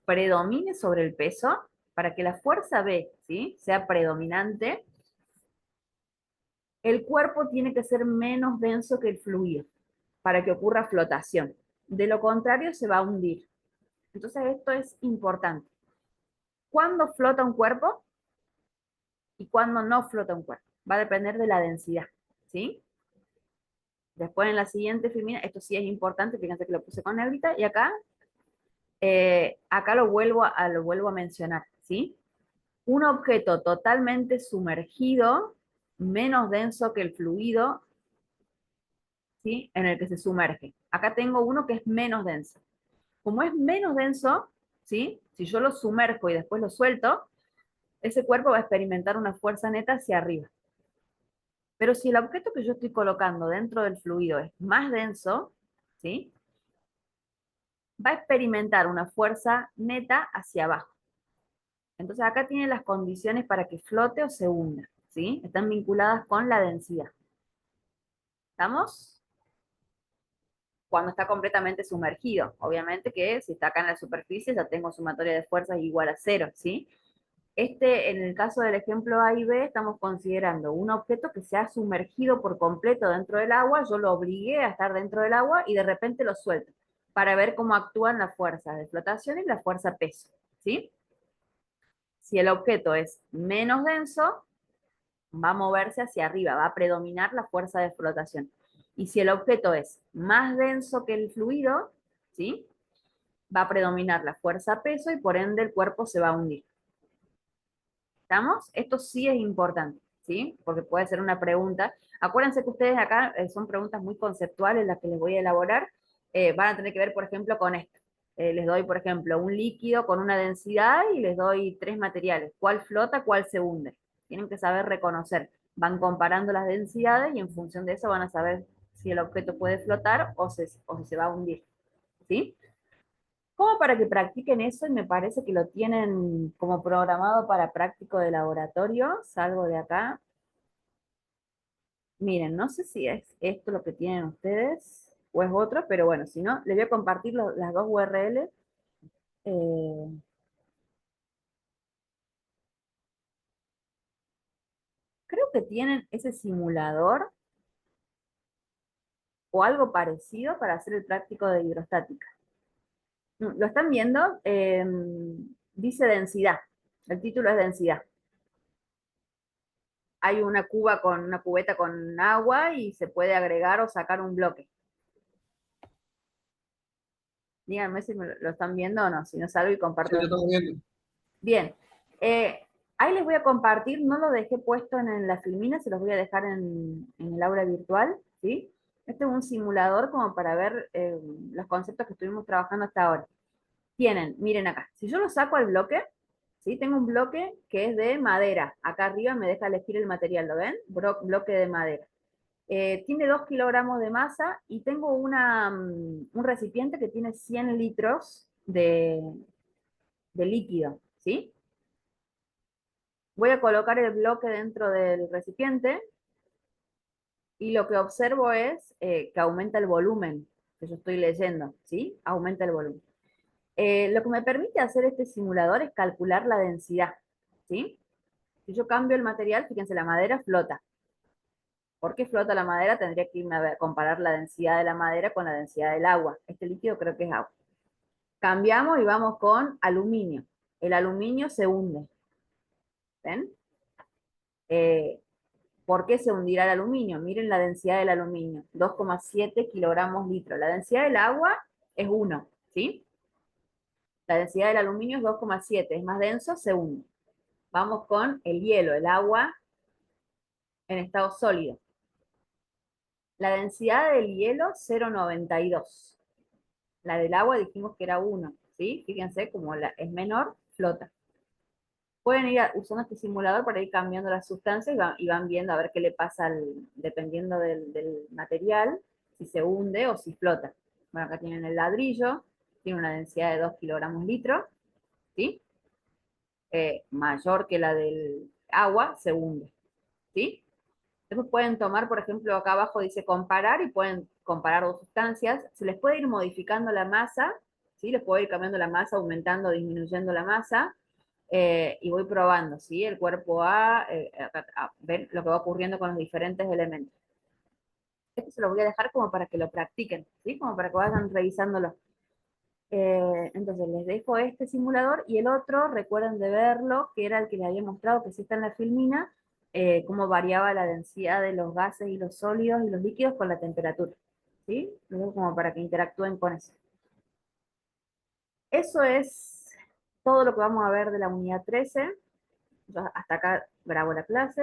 predomine sobre el peso, para que la fuerza B, ¿sí?, sea predominante, el cuerpo tiene que ser menos denso que el fluido, para que ocurra flotación. De lo contrario, se va a hundir. Entonces, esto es importante. ¿Cuándo flota un cuerpo? Y cuándo no flota un cuerpo. Va a depender de la densidad, ¿sí? Después en la siguiente filmina, esto sí es importante, fíjense que lo puse con negrita, y acá lo vuelvo a mencionar, ¿sí? Un objeto totalmente sumergido, menos denso que el fluido, ¿sí?, en el que se sumerge. Acá tengo uno que es menos denso. Como es menos denso, ¿sí?, si yo lo sumerjo y después lo suelto, ese cuerpo va a experimentar una fuerza neta hacia arriba. Pero si el objeto que yo estoy colocando dentro del fluido es más denso, ¿sí?, va a experimentar una fuerza neta hacia abajo. Entonces acá tiene las condiciones para que flote o se hunda, ¿sí? Están vinculadas con la densidad. ¿Estamos? Cuando está completamente sumergido. Obviamente que si está acá en la superficie ya tengo sumatoria de fuerzas igual a 0, ¿sí? En el caso del ejemplo A y B, estamos considerando un objeto que se ha sumergido por completo dentro del agua, yo lo obligué a estar dentro del agua y de repente lo suelto, para ver cómo actúan las fuerzas de flotación y la fuerza peso, ¿sí? Si el objeto es menos denso, va a moverse hacia arriba, va a predominar la fuerza de flotación. Y si el objeto es más denso que el fluido, ¿sí?, va a predominar la fuerza peso y por ende el cuerpo se va a hundir. ¿Estamos? Esto sí es importante, ¿sí? Porque puede ser una pregunta. Acuérdense que ustedes acá son preguntas muy conceptuales las que les voy a elaborar. Van a tener que ver, por ejemplo, con esto. Les doy, por ejemplo, un líquido con una densidad y les doy 3 materiales. ¿Cuál flota, cuál se hunde? Tienen que saber reconocer. Van comparando las densidades y en función de eso van a saber si el objeto puede flotar o si se va a hundir. ¿Sí? Como para que practiquen eso, y me parece que lo tienen como programado para práctico de laboratorio. Salgo de acá. Miren, no sé si es esto lo que tienen ustedes o es otro, pero bueno, si no, les voy a compartir las dos URL. Creo que tienen ese simulador o algo parecido para hacer el práctico de hidrostática. ¿Lo están viendo? Dice densidad. El título es densidad. Hay una cubeta con agua y se puede agregar o sacar un bloque. Díganme si lo están viendo o no. Si no, salgo y comparto. Sí, lo estamos viendo. Bien. Ahí les voy a compartir, no lo dejé puesto en la filmina, se los voy a dejar en el aula virtual, ¿sí? Este es un simulador como para ver los conceptos que estuvimos trabajando hasta ahora. Tienen, miren acá, si yo lo saco al bloque, ¿sí? Tengo un bloque que es de madera. Acá arriba me deja elegir el material, ¿lo ven? Bloque de madera. Tiene 2 kilogramos de masa y tengo un recipiente que tiene 100 litros de líquido, ¿sí? Voy a colocar el bloque dentro del recipiente y lo que observo es que aumenta el volumen que yo estoy leyendo, ¿sí? Aumenta el volumen. Lo que me permite hacer este simulador es calcular la densidad, ¿sí? Si yo cambio el material, fíjense, la madera flota. ¿Por qué flota la madera? Tendría que irme a comparar la densidad de la madera con la densidad del agua. Este líquido creo que es agua. Cambiamos y vamos con aluminio. El aluminio se hunde. ¿Ven? ¿Por qué se hundirá el aluminio? Miren la densidad del aluminio, 2,7 kilogramos litro. La densidad del agua es 1, ¿sí? La densidad del aluminio es 2,7, es más denso, se hunde. Vamos con el hielo, el agua en estado sólido. La densidad del hielo, 0,92. La del agua dijimos que era 1, ¿sí? Fíjense, como es menor, flota. Pueden ir usando este simulador para ir cambiando las sustancias y van viendo a ver qué le pasa dependiendo del material, si se hunde o si flota. Bueno, acá tienen el ladrillo, tiene una densidad de 2 kilogramos litro, ¿sí? Mayor que la del agua, se hunde, ¿sí? Después pueden tomar, por ejemplo, acá abajo dice comparar, y pueden comparar dos sustancias. Se les puede ir modificando la masa, ¿sí? Les puedo ir cambiando la masa, aumentando o disminuyendo la masa, y voy probando, ¿sí? El cuerpo A, ver lo que va ocurriendo con los diferentes elementos. Esto se lo voy a dejar como para que lo practiquen, ¿sí? Como para que vayan revisándolo. Entonces les dejo este simulador, y el otro, recuerden de verlo, que era el que les había mostrado, que sí está en la filmina, cómo variaba la densidad de los gases y los sólidos y los líquidos con la temperatura, ¿sí? Lo dejo como para que interactúen con eso. Eso es todo lo que vamos a ver de la unidad 13. Yo hasta acá grabo la clase.